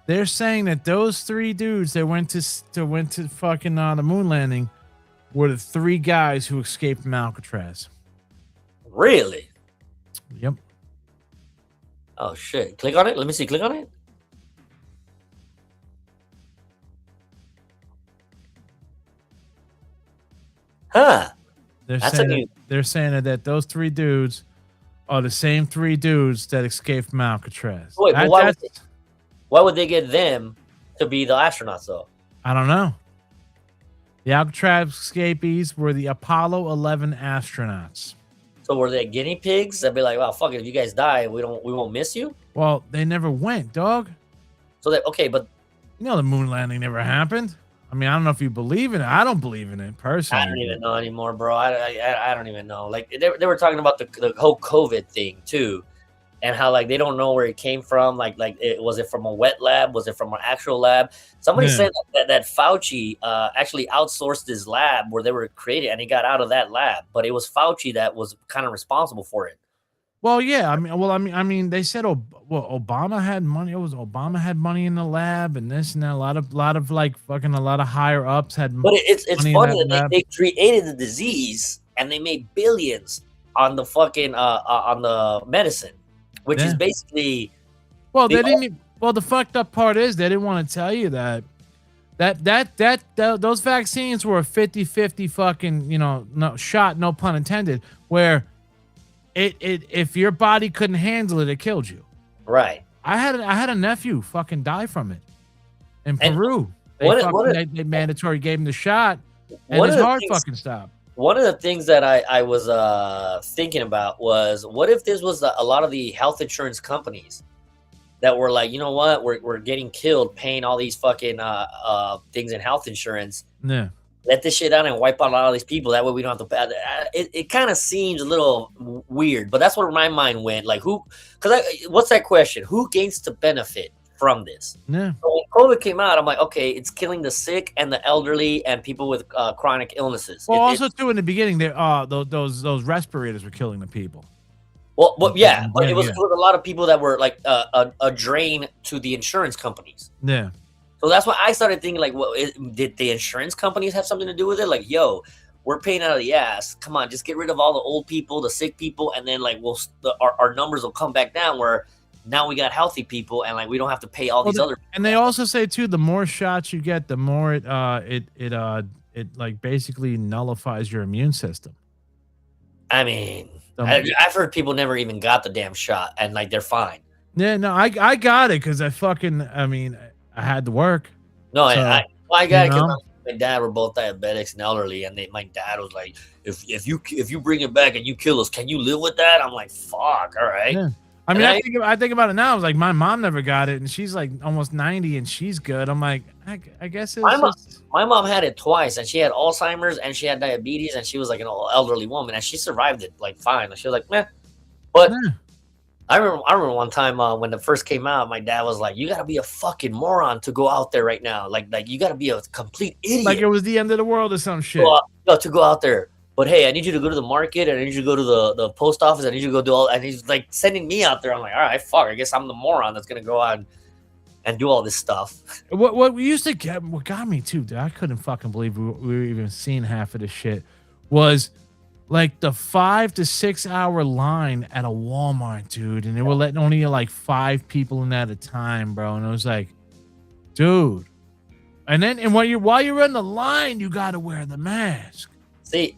They're saying that those three dudes that went to fucking the moon landing were the three guys who escaped from Alcatraz. Really? Yep. Oh shit! Click on it. Let me see. Click on it. Huh? They're saying that those three dudes are the same three dudes that escaped from Alcatraz. Wait, but why would they get them to be the astronauts, though? I don't know. The Alcatraz escapees were the Apollo 11 astronauts. So were they guinea pigs? They'd be like, "Well, fuck it. If you guys die, we won't miss you." Well, they never went, dog. So okay, but you know the moon landing never happened. I mean, I don't know if you believe in it. I don't believe in it personally. I don't even know anymore, bro. I don't even know. Like they were talking about the whole COVID thing too, and how like they don't know where it came from. Like was it from a wet lab? Was it from an actual lab? Somebody said that Fauci actually outsourced his lab where they were created, and he got out of that lab. But it was Fauci that was kind of responsible for it. Well, yeah. I mean, they said Obama had money. It was Obama had money in the lab and this and that. A lot of like fucking a lot of higher ups had. But it's funny that they created the disease and they made billions on the fucking on the medicine, which is basically. Well, they didn't. Well, the fucked up part is they didn't want to tell you that those vaccines were a 50-50 fucking no shot, no pun intended, where. If your body couldn't handle it, it killed you. Right. I had a nephew fucking die from it in Peru. They mandatory gave him the shot, and his heart fucking stopped. One of the things that I was thinking about was, what if this was a lot of the health insurance companies that were like, you know what, we're getting killed paying all these fucking things in health insurance. Yeah. Let this shit out and wipe out a lot of these people. That way we don't have to pay. It kind of seems a little weird, but that's where my mind went. Like what's that question? Who gains to benefit from this? Yeah. So when COVID came out, I'm like, okay, it's killing the sick and the elderly and people with chronic illnesses. Well, also too in the beginning, those respirators were killing the people. Well, yeah, but it was a lot of people that were like a drain to the insurance companies. Yeah. So that's why I started thinking, like, well, did the insurance companies have something to do with it? Like, yo, we're paying out of the ass. Come on, just get rid of all the old people, the sick people, and then like our numbers will come back down. Where now we got healthy people, and like we don't have to pay all these other. And they also say too, the more shots you get, the more it like basically nullifies your immune system. I mean, I've heard people never even got the damn shot, and like they're fine. Yeah, no, I got it because I had to work. No, so, I got it because my dad were both diabetics and elderly, and my dad was like, if you bring it back and you kill us, can you live with that? I'm like, fuck, all right. Yeah. I mean, I think about it now. I was like, my mom never got it, and she's like almost 90, and she's good. I'm like, I guess my mom had it twice, and she had Alzheimer's and she had diabetes, and she was like an elderly woman, and she survived it like fine. She was like, meh. But I remember one time when it first came out, my dad was like, "You gotta be a fucking moron to go out there right now. Like you gotta be a complete idiot. Like it was the end of the world or some shit. To go out there. But hey, I need you to go to the market, and I need you to go to the post office, I need you to go do all." And he's like sending me out there. I'm like, all right, fuck. I guess I'm the moron that's gonna go out and do all this stuff. What we used to get, what got me too, dude, I couldn't fucking believe we were even seeing half of this shit, was like the 5 to 6 hour line at a Walmart, dude, and they were letting only like 5 people in at a time, bro. And it was like, dude. And while you're in the line, you gotta wear the mask. See,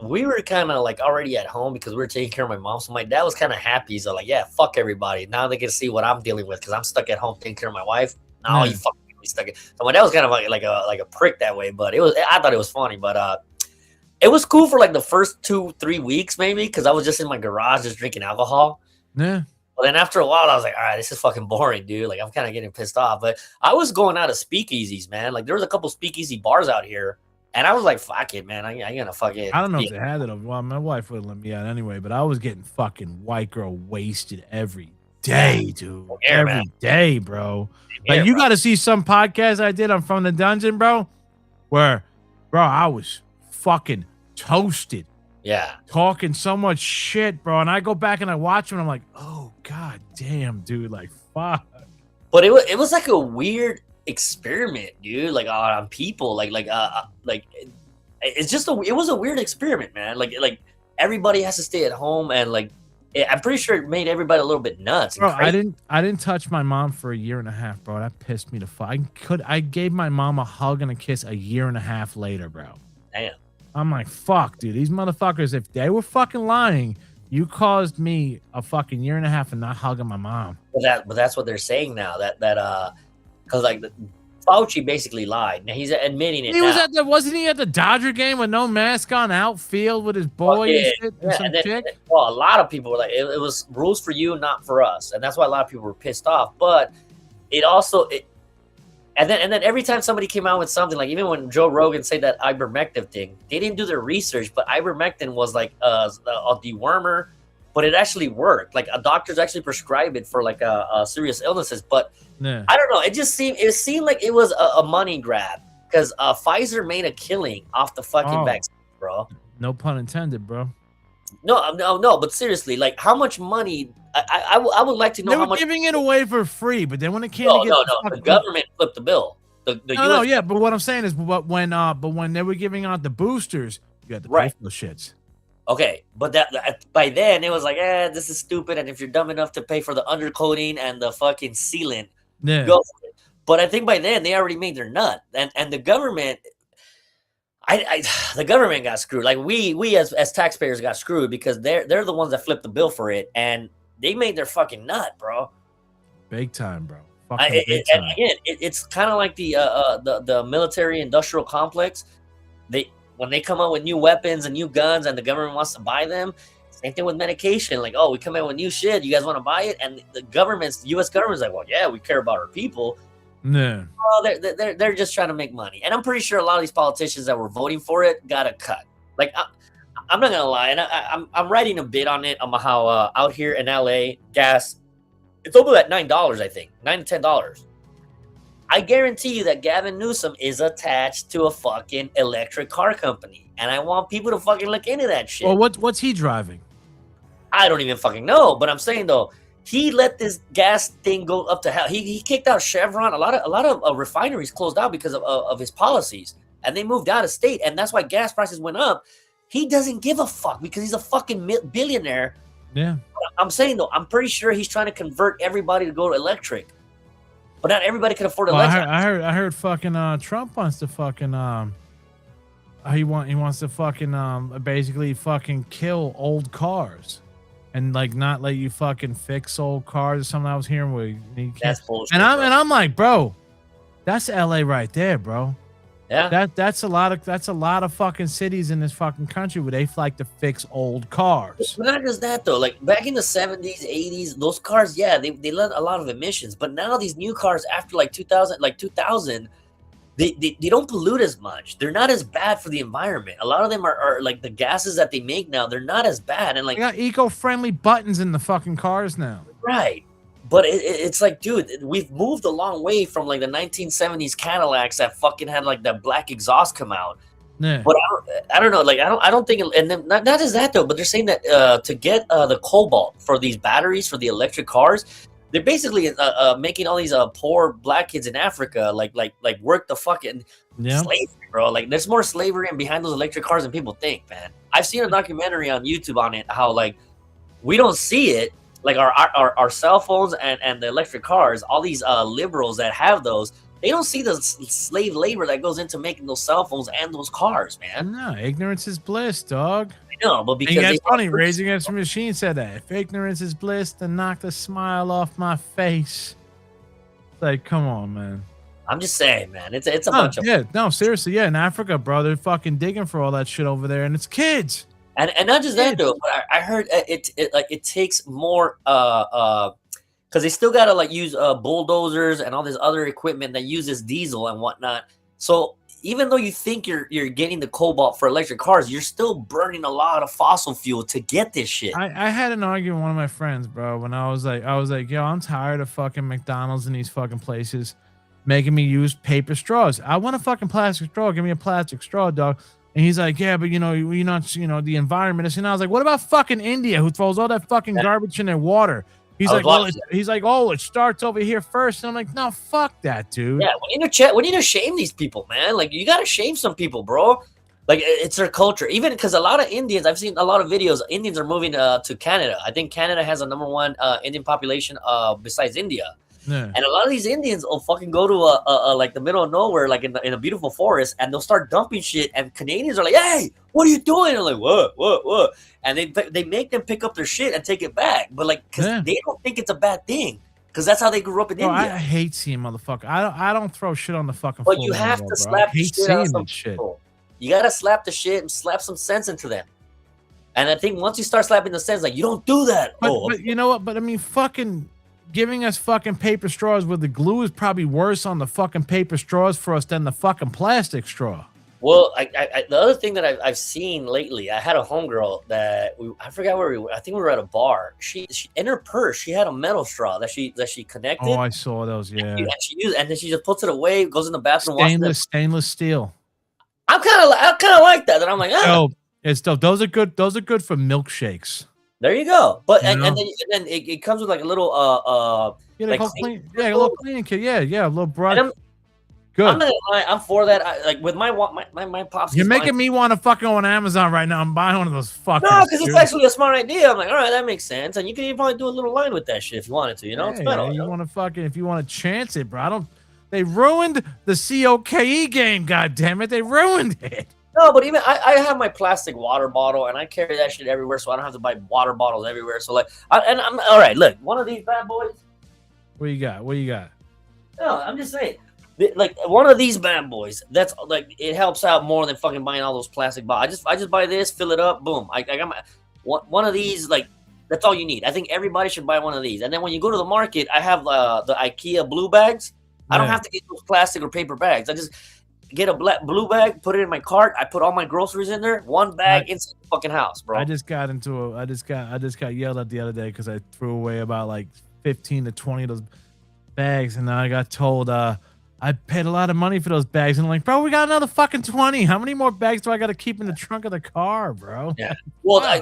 we were kind of like already at home because we were taking care of my mom. So my dad was kind of happy. He's like, yeah, fuck everybody. Now they can see what I'm dealing with because I'm stuck at home taking care of my wife. Now all you fucking stuck it. So my dad was kind of like a prick that way, but I thought it was funny, but it was cool for like the first 2-3 weeks maybe because I was just in my garage just drinking alcohol. Yeah. But then after a while, I was like, all right, this is fucking boring, dude. Like, I'm kind of getting pissed off. But I was going out of speakeasies, man. Like, there was a couple speakeasy bars out here. And I was like, fuck it, man. I ain't gonna fucking. I don't know if they had it. Well, my wife wouldn't let me out anyway, but I was getting fucking white girl wasted every day, dude. Every day, bro. Like, you got to see some podcast I did on From the Dungeon, bro, where, bro, I was fucking toasted. Yeah. Talking so much shit, bro. And I go back and I watch them and I'm like, oh, god damn, dude. Like, fuck. But it was like a weird experiment, dude. Like, on people. Like it's just it was a weird experiment, man. Like everybody has to stay at home and like, I'm pretty sure it made everybody a little bit nuts. Bro, I didn't touch my mom for 1.5 years, bro. That pissed me to fuck. I gave my mom a hug and a kiss 1.5 years later, bro. Damn. I'm like, fuck, dude. These motherfuckers, if they were fucking lying, you caused me a fucking 1.5 years and not hugging my mom. But that's what they're saying now. Because like Fauci basically lied. Now he's admitting it. Wasn't he at the Dodger game with no mask on, outfield with his boy and shit and some chick? Well, a lot of people were like, it was rules for you, not for us, and that's why a lot of people were pissed off. But it also And then every time somebody came out with something, like even when Joe Rogan said that ivermectin thing, they didn't do their research, but ivermectin was like a dewormer, but it actually worked. Like doctors actually prescribe it for like serious illnesses. But yeah. I don't know. It seemed like it was a money grab because Pfizer made a killing off the fucking vaccine, bro. No pun intended, bro. No. But seriously, like how much money? I would like to know how much. They were giving it away for free, but then when it came the government flipped the bill. Yeah, but what I'm saying is, when they were giving out the boosters, you had to pay for those shits. Okay, but that by then it was like, this is stupid, and if you're dumb enough to pay for the undercoating and the fucking sealant, go for it. But I think by then they already made their nut, and the government. The government got screwed. Like we as taxpayers got screwed because they're the ones that flipped the bill for it, and they made their fucking nut, bro. Big time, bro. And again, it's kind of like the military industrial complex. When they come out with new weapons and new guns, and the government wants to buy them. Same thing with medication. Like, we come out with new shit. You guys want to buy it? And the U.S. government's like, well, yeah, we care about our people. No. Well, they're just trying to make money, and I'm pretty sure a lot of these politicians that were voting for it got a cut. Like, I'm not gonna lie, and I'm writing a bit on it on how out here in LA gas, it's over at $9, I think, $9 to $10. I guarantee you that Gavin Newsom is attached to a fucking electric car company, and I want people to fucking look into that shit. Well, what's he driving? I don't even fucking know, but I'm saying though. He let this gas thing go up to hell. He kicked out Chevron. A lot of refineries closed out because of his policies, and they moved out of state, and that's why gas prices went up. He doesn't give a fuck because he's a fucking billionaire. Yeah, I'm saying though, I'm pretty sure he's trying to convert everybody to go to electric, but not everybody can afford electric. I heard fucking Trump wants to fucking he wants to fucking basically fucking kill old cars. And like not let you fucking fix old cars or something. I was hearing where that's bullshit. And I'm like, bro, that's LA right there, bro. Yeah. That's a lot of fucking cities in this fucking country where they like to fix old cars. But not just that though. Like back in the 70s, 80s, those cars, they let a lot of emissions. But now these new cars after like 2000, they don't pollute as much. They're not as bad for the environment. A lot of them are like the gases that they make now. They're not as bad. And like they got eco-friendly buttons in the fucking cars now. Right. But it's like, dude, we've moved a long way from like the 1970s Cadillacs that fucking had like that black exhaust come out. Yeah. But I don't know. Like I don't think. And then not just that though. But they're saying that to get the cobalt for these batteries for the electric cars. They're basically making all these poor black kids in Africa like work the fucking slavery, bro. Like there's more slavery behind those electric cars than people think, man. I've seen a documentary on YouTube on it, how like we don't see it, like our cell phones and the electric cars. All these liberals that have those, they don't see the slave labor that goes into making those cell phones and those cars, man. No, ignorance is bliss, dog. No, but because that's funny. Rage Against the Machine said that if ignorance is bliss, then knock the smile off my face. Like, come on, man. I'm just saying, man. It's a bunch of seriously, yeah. In Africa, bro, they're fucking digging for all that shit over there, and it's kids. And not just that though. But I heard it takes more because they still gotta like use bulldozers and all this other equipment that uses diesel and whatnot. So even though you think you're getting the cobalt for electric cars, you're still burning a lot of fossil fuel to get this shit. I had an argument with one of my friends, bro, when I was like, yo, I'm tired of fucking McDonald's and these fucking places making me use paper straws. I want a fucking plastic straw. Give me a plastic straw, dog. And he's like, yeah, but you're not, the environment. And I was like, what about fucking India, who throws all that fucking garbage in their water? He's like, oh, it starts over here first. And I'm like, no, fuck that, dude. Yeah, we need to shame these people, man. Like, you gotta shame some people, bro. Like, it's their culture. Even because a lot of Indians, I've seen a lot of videos. Indians are moving to Canada. I think Canada has a #1 Indian population besides India. Yeah. And a lot of these Indians will fucking go to like the middle of nowhere, like in a beautiful forest, and they'll start dumping shit. And Canadians are like, "Hey, what are you doing?" And I'm like, "What?" And they make them pick up their shit and take it back, but like, because they don't think it's a bad thing, because that's how they grew up in India. I hate seeing motherfucker. I don't throw shit on the fucking. But you have to slap the shit out of some people. You gotta slap the shit and slap some sense into them. And I think once you start slapping the sense, like, you don't do that. But you know what? But I mean, fucking. Giving us fucking paper straws with the glue is probably worse on the fucking paper straws for us than the fucking plastic straw. Well, the other thing that I've seen lately, I had a homegirl that I forgot where we were. I think we were at a bar. She in her purse, she had a metal straw that she connected. Oh, I saw those. Yeah. And she used, and then she just puts it away, goes in the bathroom. Stainless steel. I kind of like that. And I'm like, oh, it's dope. Those are good. Those are good for milkshakes. There you go. But and then it comes with like a little a little cleaning kit. Yeah, a little brush. Good. I'm not gonna lie, I'm for that. Like with my pops. You're making me want to fucking go on Amazon right now and buy one of those fuckers. No, because it's actually a smart idea. I'm like, all right, that makes sense. And you can even probably do a little line with that shit if you wanted to, it's metal. You want to fucking, if you want to chance it, bro. They ruined the COKE game, goddammit. They ruined it. No, but even I have my plastic water bottle, and I carry that shit everywhere, so I don't have to buy water bottles everywhere. So like, I'm all right. Look, one of these bad boys. What you got? No, I'm just saying, like one of these bad boys. That's like, it helps out more than fucking buying all those plastic bottles. I just buy this, fill it up, boom. I got my one of these. Like, that's all you need. I think everybody should buy one of these. And then when you go to the market, I have the IKEA blue bags. I don't have to get those plastic or paper bags. I just get a blue bag, put it in my cart. I put all my groceries in there. One bag inside the fucking house, bro. I just got yelled at the other day because I threw away about like 15 to 20 of those bags, and then I got told I paid a lot of money for those bags, and I'm like, bro, we got another fucking 20. How many more bags do I got to keep in the trunk of the car, bro? Yeah. Well, I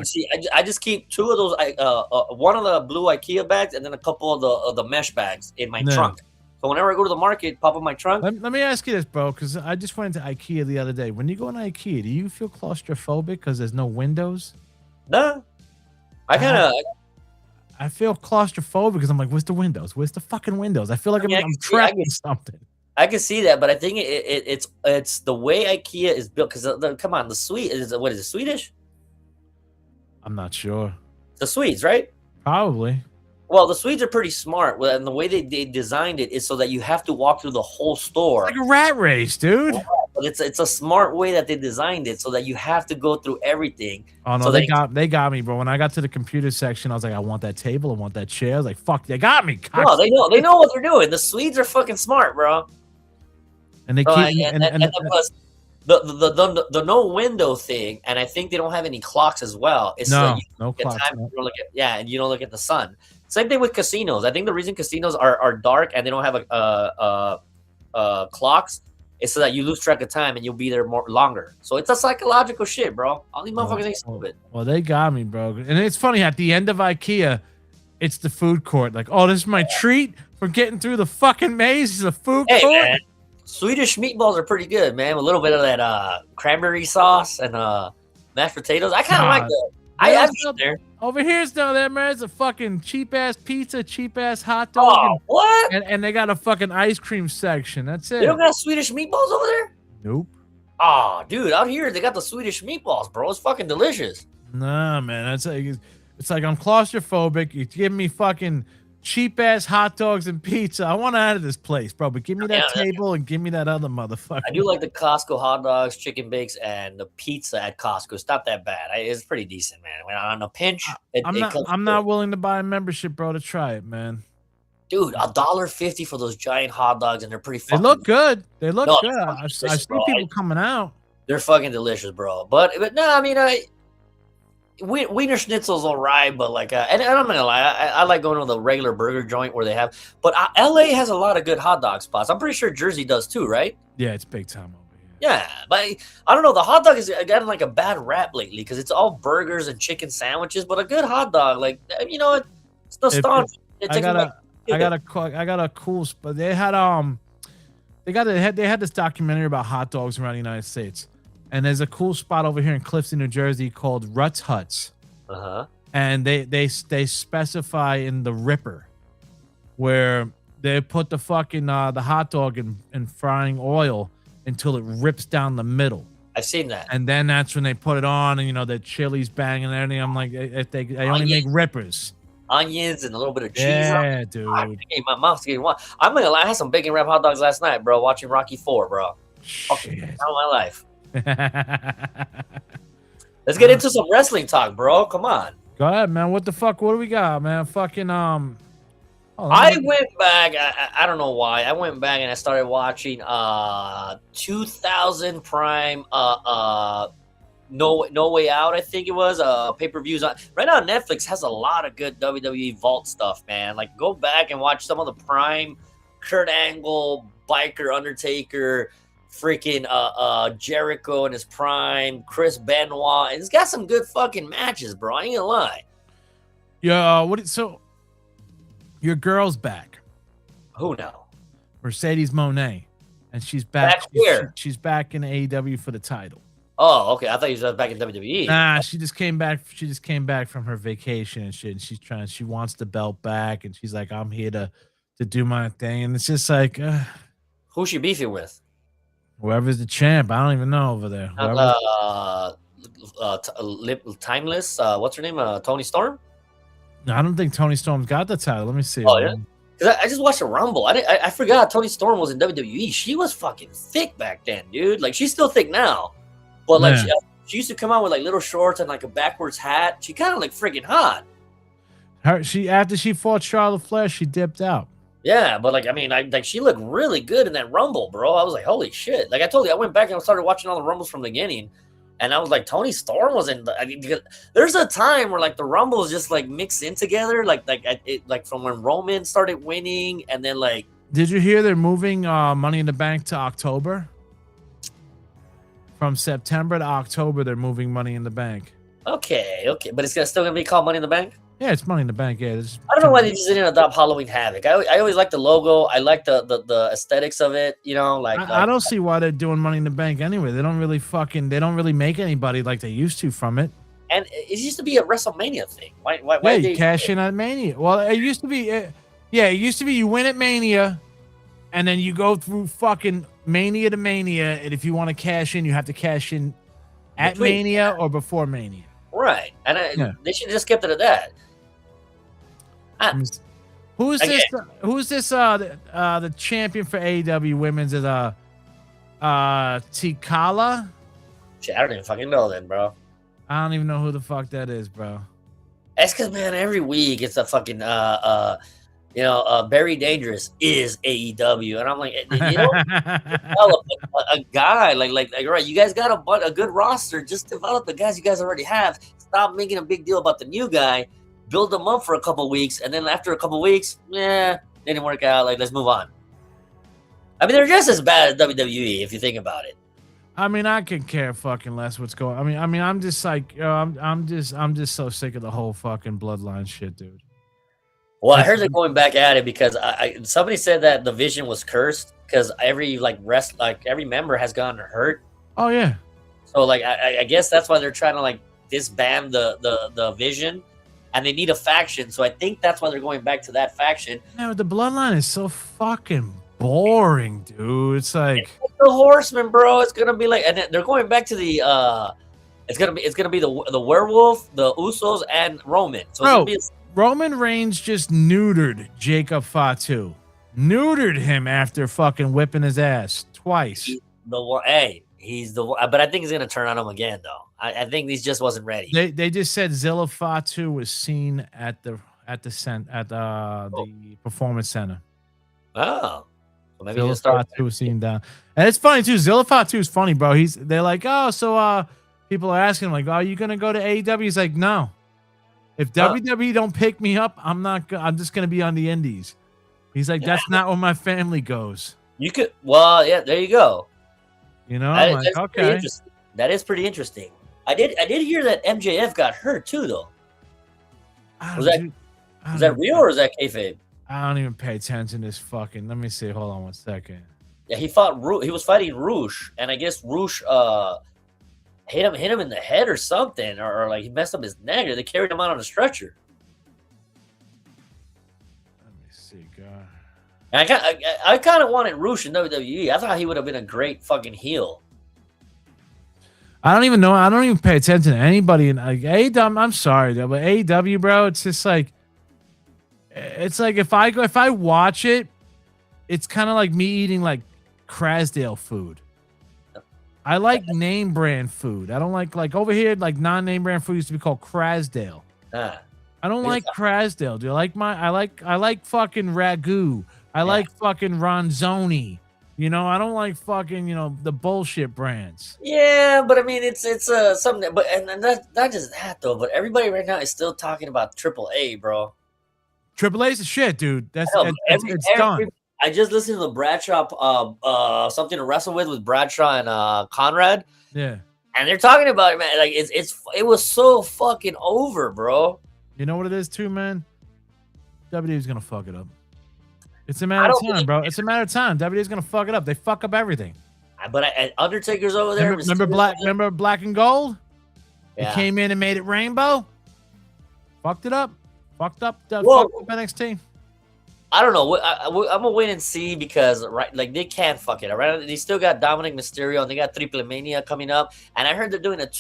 just keep 2 of those. One of the blue IKEA bags, and then a couple of the mesh bags in my trunk. So whenever I go to the market, pop up my trunk. Let me ask you this, bro, because I just went into IKEA the other day. When you go into IKEA, do you feel claustrophobic because there's no windows? No. I feel claustrophobic because I'm like, where's the windows? Where's the fucking windows? I feel like I'm trapped in something. I can see that, but I think it's the way IKEA is built. Because come on, what is it, Swedish? I'm not sure. The Swedes, right? Probably. Well, the Swedes are pretty smart, and the way they designed it is so that you have to walk through the whole store. It's like a rat race, dude. Yeah, but it's a smart way that they designed it so that you have to go through everything. Oh no, so they got me, bro. When I got to the computer section, I was like, I want that table, I want that chair. I was like, fuck, they got me. No, they know what they're doing. The Swedes are fucking smart, bro. And they keep plus the no window thing, and I think they don't have any clocks as well. It's no clocks. And you don't look at the sun. Same thing with casinos. I think the reason casinos are dark and they don't have clocks is so that you lose track of time and you'll be there longer. So it's a psychological shit, bro. All these motherfuckers ain't stupid. Well, they got me, bro. And it's funny, at the end of IKEA, it's the food court. Like, oh, this is my treat for getting through the fucking maze. It's a food court. Man, Swedish meatballs are pretty good, man. With a little bit of that cranberry sauce and mashed potatoes. I kind of like that. I've been there. Over here's down there, man. It's a fucking cheap ass pizza, cheap ass hot dog. Oh, what? And they got a fucking ice cream section. That's it. They don't got Swedish meatballs over there? Nope. Oh, dude, out here they got the Swedish meatballs, bro. It's fucking delicious. Nah, man. It's like I'm claustrophobic. You give me fucking cheap ass hot dogs and pizza. I want out of this place, bro. But give me that table and give me that other motherfucker. I do like the Costco hot dogs, chicken bakes, and the pizza at Costco. It's not that bad. It's pretty decent, man. When on a pinch, I'm not willing to buy a membership, bro, to try it, man. Dude, $1.50 for those giant hot dogs, and they're pretty fucking. They look good. They look good. I see people coming out. They're fucking delicious, bro. But no, I mean, Wiener Schnitzel's alright, but like, and I'm not gonna lie, I like going to the regular burger joint where they have. But LA has a lot of good hot dog spots. I'm pretty sure Jersey does too, right? Yeah, it's big time over here. Yeah, but I don't know. The hot dog has gotten like a bad rap lately because it's all burgers and chicken sandwiches. But a good hot dog, like it's nostalgia. I got a cool spot. They had they had this documentary about hot dogs around the United States. And there's a cool spot over here in Clifton, New Jersey called Rutt's Huts. And they specify in the Ripper where they put the fucking the hot dog in frying oil until it rips down the middle. I've seen that. And then that's when they put it on and the chili's banging and everything. I'm like, if they only make Rippers. Onions and a little bit of cheese. Yeah, dude. My mouth's getting one. I'm gonna lie, I had some bacon wrap hot dogs last night, bro, watching Rocky 4, bro. Fucking out of my life. Let's get into some wrestling talk, bro. Come on. Go ahead, man. What the fuck? What do we got, man? Fucking I went back. I don't know why. I went back and I started watching 2000 Prime No Way Out, I think it was. Pay-per-views on right now. Netflix has a lot of good WWE Vault stuff, man. Like go back and watch some of the Prime Kurt Angle, Biker Undertaker, freaking Jericho in his prime, Chris Benoit. It's got some good fucking matches, bro. I ain't gonna lie. Yeah, so your girl's back. Who now? Mercedes Moné. And she's back. She's back in AEW for the title. Oh, okay. I thought you was back in WWE. Nah, she just came back. She just came back from her vacation and shit. And she wants the belt back. And she's like, I'm here to do my thing. And it's just like, who's she beefing with? Whoever's the champ, I don't even know over there. Timeless. What's her name? Toni Storm. No, I don't think Toni Storm's got the title. Let me see. Oh yeah, because I just watched a Rumble. I forgot Toni Storm was in WWE. She was fucking thick back then, dude. Like she's still thick now, but like she used to come out with like little shorts and like a backwards hat. She kind of like freaking hot. After she fought Charlotte Flair, she dipped out. Yeah, but like I mean, like she looked really good in that Rumble, bro. I was like, holy shit! Like I told you, I went back and I started watching all the Rumbles from the beginning, and I was like, Toni Storm was in. Because there's a time where like the Rumbles just like mixed in together, like from when Roman started winning, and then like. Did you hear they're moving Money in the Bank to October? From September to October, they're moving Money in the Bank. Okay, but it's still gonna be called Money in the Bank. Yeah, it's Money in the Bank. Yeah, I don't know why they just didn't adopt Halloween Havoc. I always like the logo. I like the aesthetics of it. You know, I don't see why they're doing Money in the Bank anyway. They don't really make anybody like they used to from it. And it used to be a WrestleMania thing. Why you cash in at Mania? Well, it used to be. It used to be you win at Mania, and then you go through fucking Mania to Mania, and if you want to cash in, you have to cash in at Mania or before Mania. Right, and they should have just kept it at that. Who's this? The champion for AEW Women's is Tikala. Shit, I don't even fucking know then, bro. I don't even know who the fuck that is, bro. That's because man, every week it's a fucking Very Dangerous is AEW, and I'm like, develop a guy like right, you guys got a good roster. Just develop the guys you guys already have. Stop making a big deal about the new guy. Build them up for a couple weeks, and then after a couple weeks, they didn't work out. Like, let's move on. I mean, they're just as bad as WWE if you think about it. I mean, I could care fucking less what's going. I mean, I'm just like, I'm just so sick of the whole fucking bloodline shit, dude. Well, I heard they're going back at it because somebody said that the Vision was cursed because every every member has gotten hurt. Oh yeah. So like, I guess that's why they're trying to like disband the Vision. And they need a faction, so I think that's why they're going back to that faction. Yeah, the bloodline is so fucking boring, dude. It's like the Horsemen, bro. It's gonna be like, and they're going back to the. It's gonna be the werewolf, the Usos, and Roman. So it's gonna be Roman Reigns just neutered Jacob Fatu. Neutered him after fucking whipping his ass twice. The one, hey, he's the one, but I think he's gonna turn on him again, though. I think he just wasn't ready. They just said Zilla Fatu was seen at the performance center. Oh, well, maybe Zilla Fatu was seen down, and it's funny too. Zilla Fatu is funny, bro. They're like, oh, so people are asking him like, oh, are you gonna go to AEW? He's like, no. If WWE don't pick me up, I'm just gonna be on the Indies. He's like, that's not where my family goes. You could, well, yeah, there you go. You know, I'm like, okay. That is pretty interesting. I did hear that MJF got hurt too, though. Was that real or is that kayfabe? I don't even pay attention to this fucking. Let me see. Hold on 1 second. Yeah, he was fighting Roosh, and I guess Roosh hit him in the head or something, or like he messed up his neck, or they carried him out on a stretcher. Let me see, God. And I kind of wanted Roosh in WWE. I thought he would have been a great fucking heel. I don't even know. I don't even pay attention to anybody in like AEW. I'm sorry, though, but AEW, bro, it's just like, it's like if I watch it, it's kind of like me eating like Crasdale food. I like name brand food. I don't like over here, like non-name brand food used to be called Crasdale. I don't like Crasdale, dude. I like fucking Ragu. I like fucking Ronzoni. You know, I don't like fucking, you know, the bullshit brands. Yeah, but I mean, it's something that, but and not just that though. But everybody right now is still talking about AAA, bro. AAA's the shit, dude. It's done. I just listened to the Bradshaw, something to wrestle with Bradshaw and Conrad. Yeah, and they're talking about it, man. Like it was so fucking over, bro. You know what it is, too, man. WWE's gonna fuck it up. It's a matter of time, bro. It's a matter of time. WWE's gonna fuck it up. They fuck up everything. But Undertaker's over there. Remember Black and Gold? Yeah. He came in and made it rainbow. Fucked it up. Fucked up NXT. I don't know. I'm gonna wait and see because like they can't fuck it. Right? They still got Dominic Mysterio and they got Triple Mania coming up. And I heard they're doing it's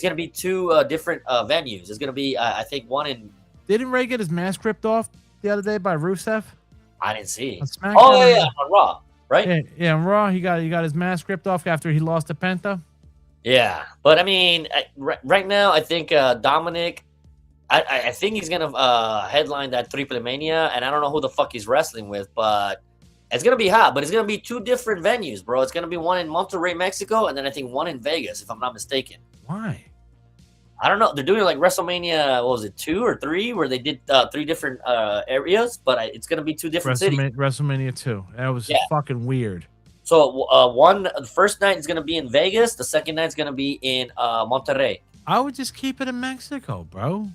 gonna be two different venues. It's gonna be I think one in. Didn't Ray get his mask ripped off the other day by Rusev? I didn't see. Oh yeah, on Raw, right? Yeah, on Raw, he got his mask ripped off after he lost to Penta. Yeah, but I mean, right now, I think Dominic, I think he's gonna headline that Triple Mania, and I don't know who the fuck he's wrestling with, but it's gonna be hot. But it's gonna be two different venues, bro. It's gonna be one in Monterrey, Mexico, and then I think one in Vegas, if I'm not mistaken. Why? I don't know. They're doing like WrestleMania, what was it, 2 or 3, where they did 3 different areas, but it's going to be 2 different cities. WrestleMania 2. That was fucking weird. So the first night is going to be in Vegas. The second night is going to be in Monterrey. I would just keep it in Mexico, bro.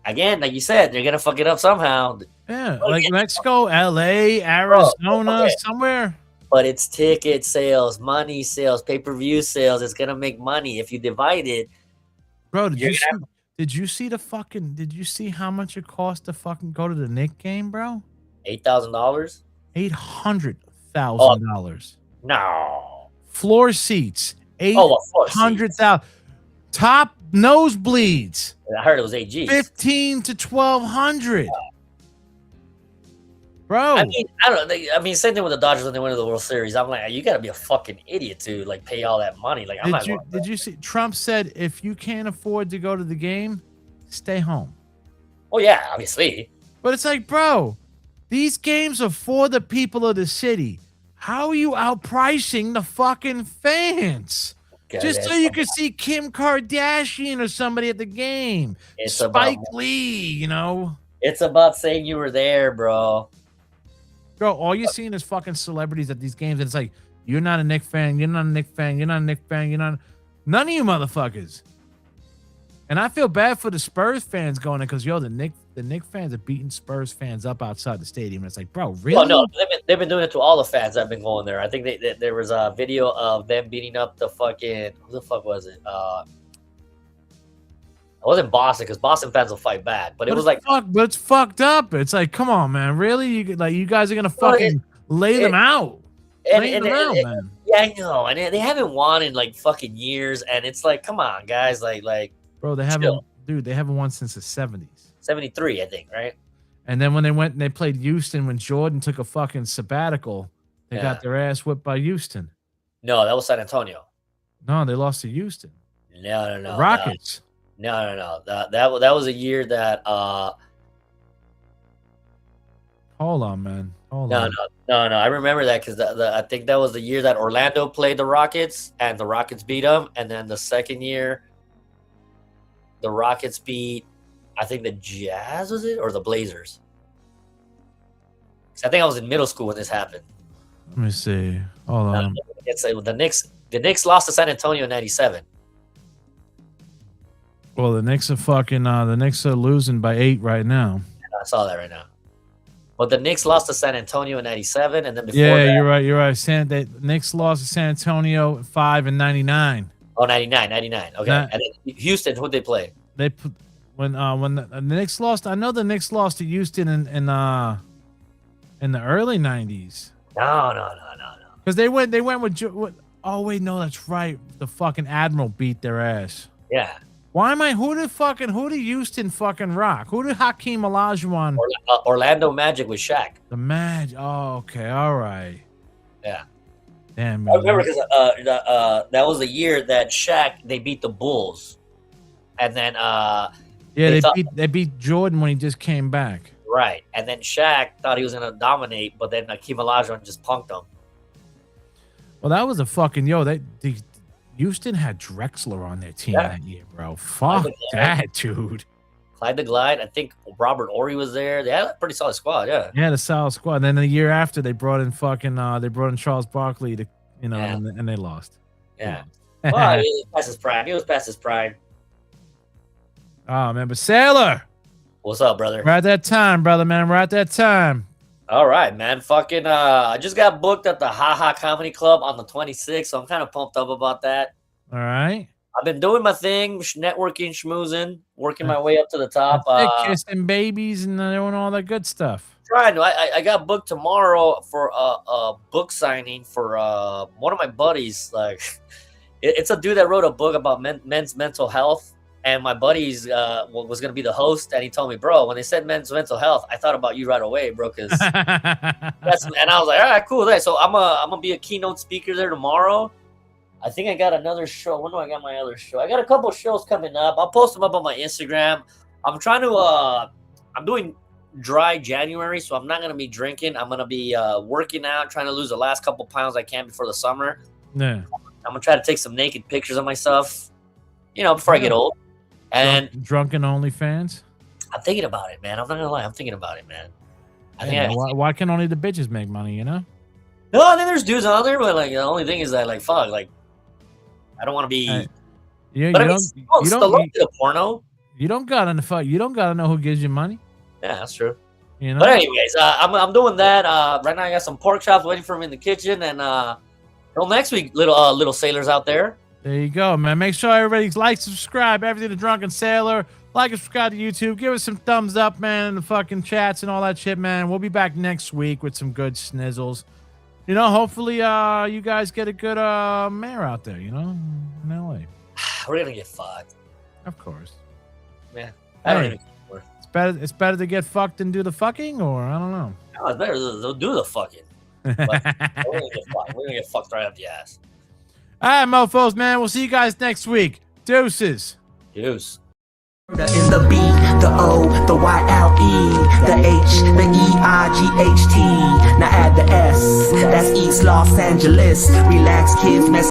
Again, like you said, they're going to fuck it up somehow. Yeah, like Mexico, LA, Arizona, somewhere. But it's ticket sales, money sales, pay-per-view sales. It's going to make money if you divide it. Bro, did you see how much it cost to fucking go to the Knicks game, bro? $8,000? $800,000. No. Floor seats, $800,000. Top nosebleeds. I heard it was $8G. $1,500 to $1,200. Bro, I don't know. I mean, same thing with the Dodgers when they went to the World Series. I'm like, you got to be a fucking idiot to like pay all that money. Like, did you see? Trump said if you can't afford to go to the game, stay home. Oh yeah, obviously. But it's like, bro, these games are for the people of the city. How are you outpricing the fucking fans? Just so you can see Kim Kardashian or somebody at the game. It's Spike Lee, you know. It's about saying you were there, bro. Bro, all you're seeing is fucking celebrities at these games, and it's like, you're not a Knicks fan, you're not a Knicks fan, you're not a Knicks fan, you're not... None of you motherfuckers. And I feel bad for the Spurs fans going in, because, yo, the Knicks fans are beating Spurs fans up outside the stadium. And it's like, bro, really? Well, no, they've been doing it to all the fans that have been going there. I think there was a video of them beating up the fucking... Who the fuck was it? It wasn't Boston, because Boston fans will fight back, but it was like, but it's fucked up. It's like, come on, man, really? You guys are gonna fucking lay them out, man. Yeah, I know, and they haven't won in like fucking years, and it's like, come on, guys, like, bro, they dude, they haven't won since the 70s. 73, I think, right? And then when they went and they played Houston, when Jordan took a fucking sabbatical, they got their ass whipped by Houston. No, that was San Antonio. No, they lost to Houston. No. The Rockets. No. That was a year that Hold on, man. Hold on. No. I remember that because I think that was the year that Orlando played the Rockets and the Rockets beat them. And then the second year, the Rockets beat, I think the Jazz, was it? Or the Blazers? I think I was in middle school when this happened. Let me see. Hold on. It's the Knicks. The Knicks lost to San Antonio in '97. Well, the Knicks are losing by 8 right now. I saw that right now. But the Knicks lost to San Antonio in '97, and then before that, you're right. The Knicks lost to San Antonio 5 and 99. Oh, 99. Okay. And then Houston, who'd they play? They put when the Knicks lost. I know the Knicks lost to Houston in the early '90s. No. Because they went with. Oh wait, no, that's right. The fucking Admiral beat their ass. Yeah. Why am I? Who did Houston fucking rock? Who did Hakeem Olajuwon? Orlando Magic with Shaq. The Magic. Oh, okay, all right. Yeah. Damn. I remember because that was the year that Shaq they beat the Bulls, and then they beat Jordan when he just came back. Right, and then Shaq thought he was gonna dominate, but then Hakeem Olajuwon just punked him. Well, that was a fucking Houston had Drexler on their team that year, bro. Fuck that, dude. Clyde the Glide. I think Robert Horry was there. They had a pretty solid squad, yeah. Yeah, the solid squad. And then the year after, they brought in Charles Barkley to, and they lost. Yeah. Well, he was past his prime. Oh man, but Sailor, what's up, brother? We're at that time, brother, man. We're at that time. All right, man. Fucking, I just got booked at the Ha Comedy Club on the 26th, so I'm kind of pumped up about that. All right. I've been doing my thing, networking, schmoozing, working my way up to the top. Kissing babies and doing all that good stuff. Trying to. I got booked tomorrow for a book signing for one of my buddies. Like, it's a dude that wrote a book about men's mental health. And my buddy's was gonna be the host, and he told me, bro, when they said men's mental health, I thought about you right away, bro, because and I was like, all right, cool. So I'm gonna be a keynote speaker there tomorrow. I think I got another show. When do I got my other show? I got a couple of shows coming up. I'll post them up on my Instagram. I'm trying to I'm doing dry January, so I'm not gonna be drinking. I'm gonna be working out, trying to lose the last couple pounds I can before the summer. Yeah. I'm gonna try to take some naked pictures of myself, before I get old. And Drunken OnlyFans? I'm thinking about it, man. I'm not gonna lie. I'm thinking about it, man. Why can only the bitches make money, No, I think there's dudes out there, but like the only thing is that like fuck, like I don't want to be. You don't the porno. You don't gotta know who gives you money. Yeah, that's true. But anyways, I'm doing that. Right now I got some pork chops waiting for me in the kitchen, and till next week, little sailors out there. There you go, man. Make sure everybody likes, subscribe, everything to Drunken Sailor. Like and subscribe to YouTube. Give us some thumbs up, man, in the fucking chats and all that shit, man. We'll be back next week with some good snizzles. Hopefully you guys get a good mayor out there, in LA. We're gonna get fucked. Of course. Man. It's better to get fucked than do the fucking, or I don't know. No, it's better to do the fucking. But we're gonna get fucked. We're gonna get fucked right up the ass. All right, mofos, man. We'll see you guys next week. Deuces. Deuce. In the B, the O, the Y-L-E, the H, the E-I-G-H-T. Now add the S. That's East Los Angeles. Relax, kids.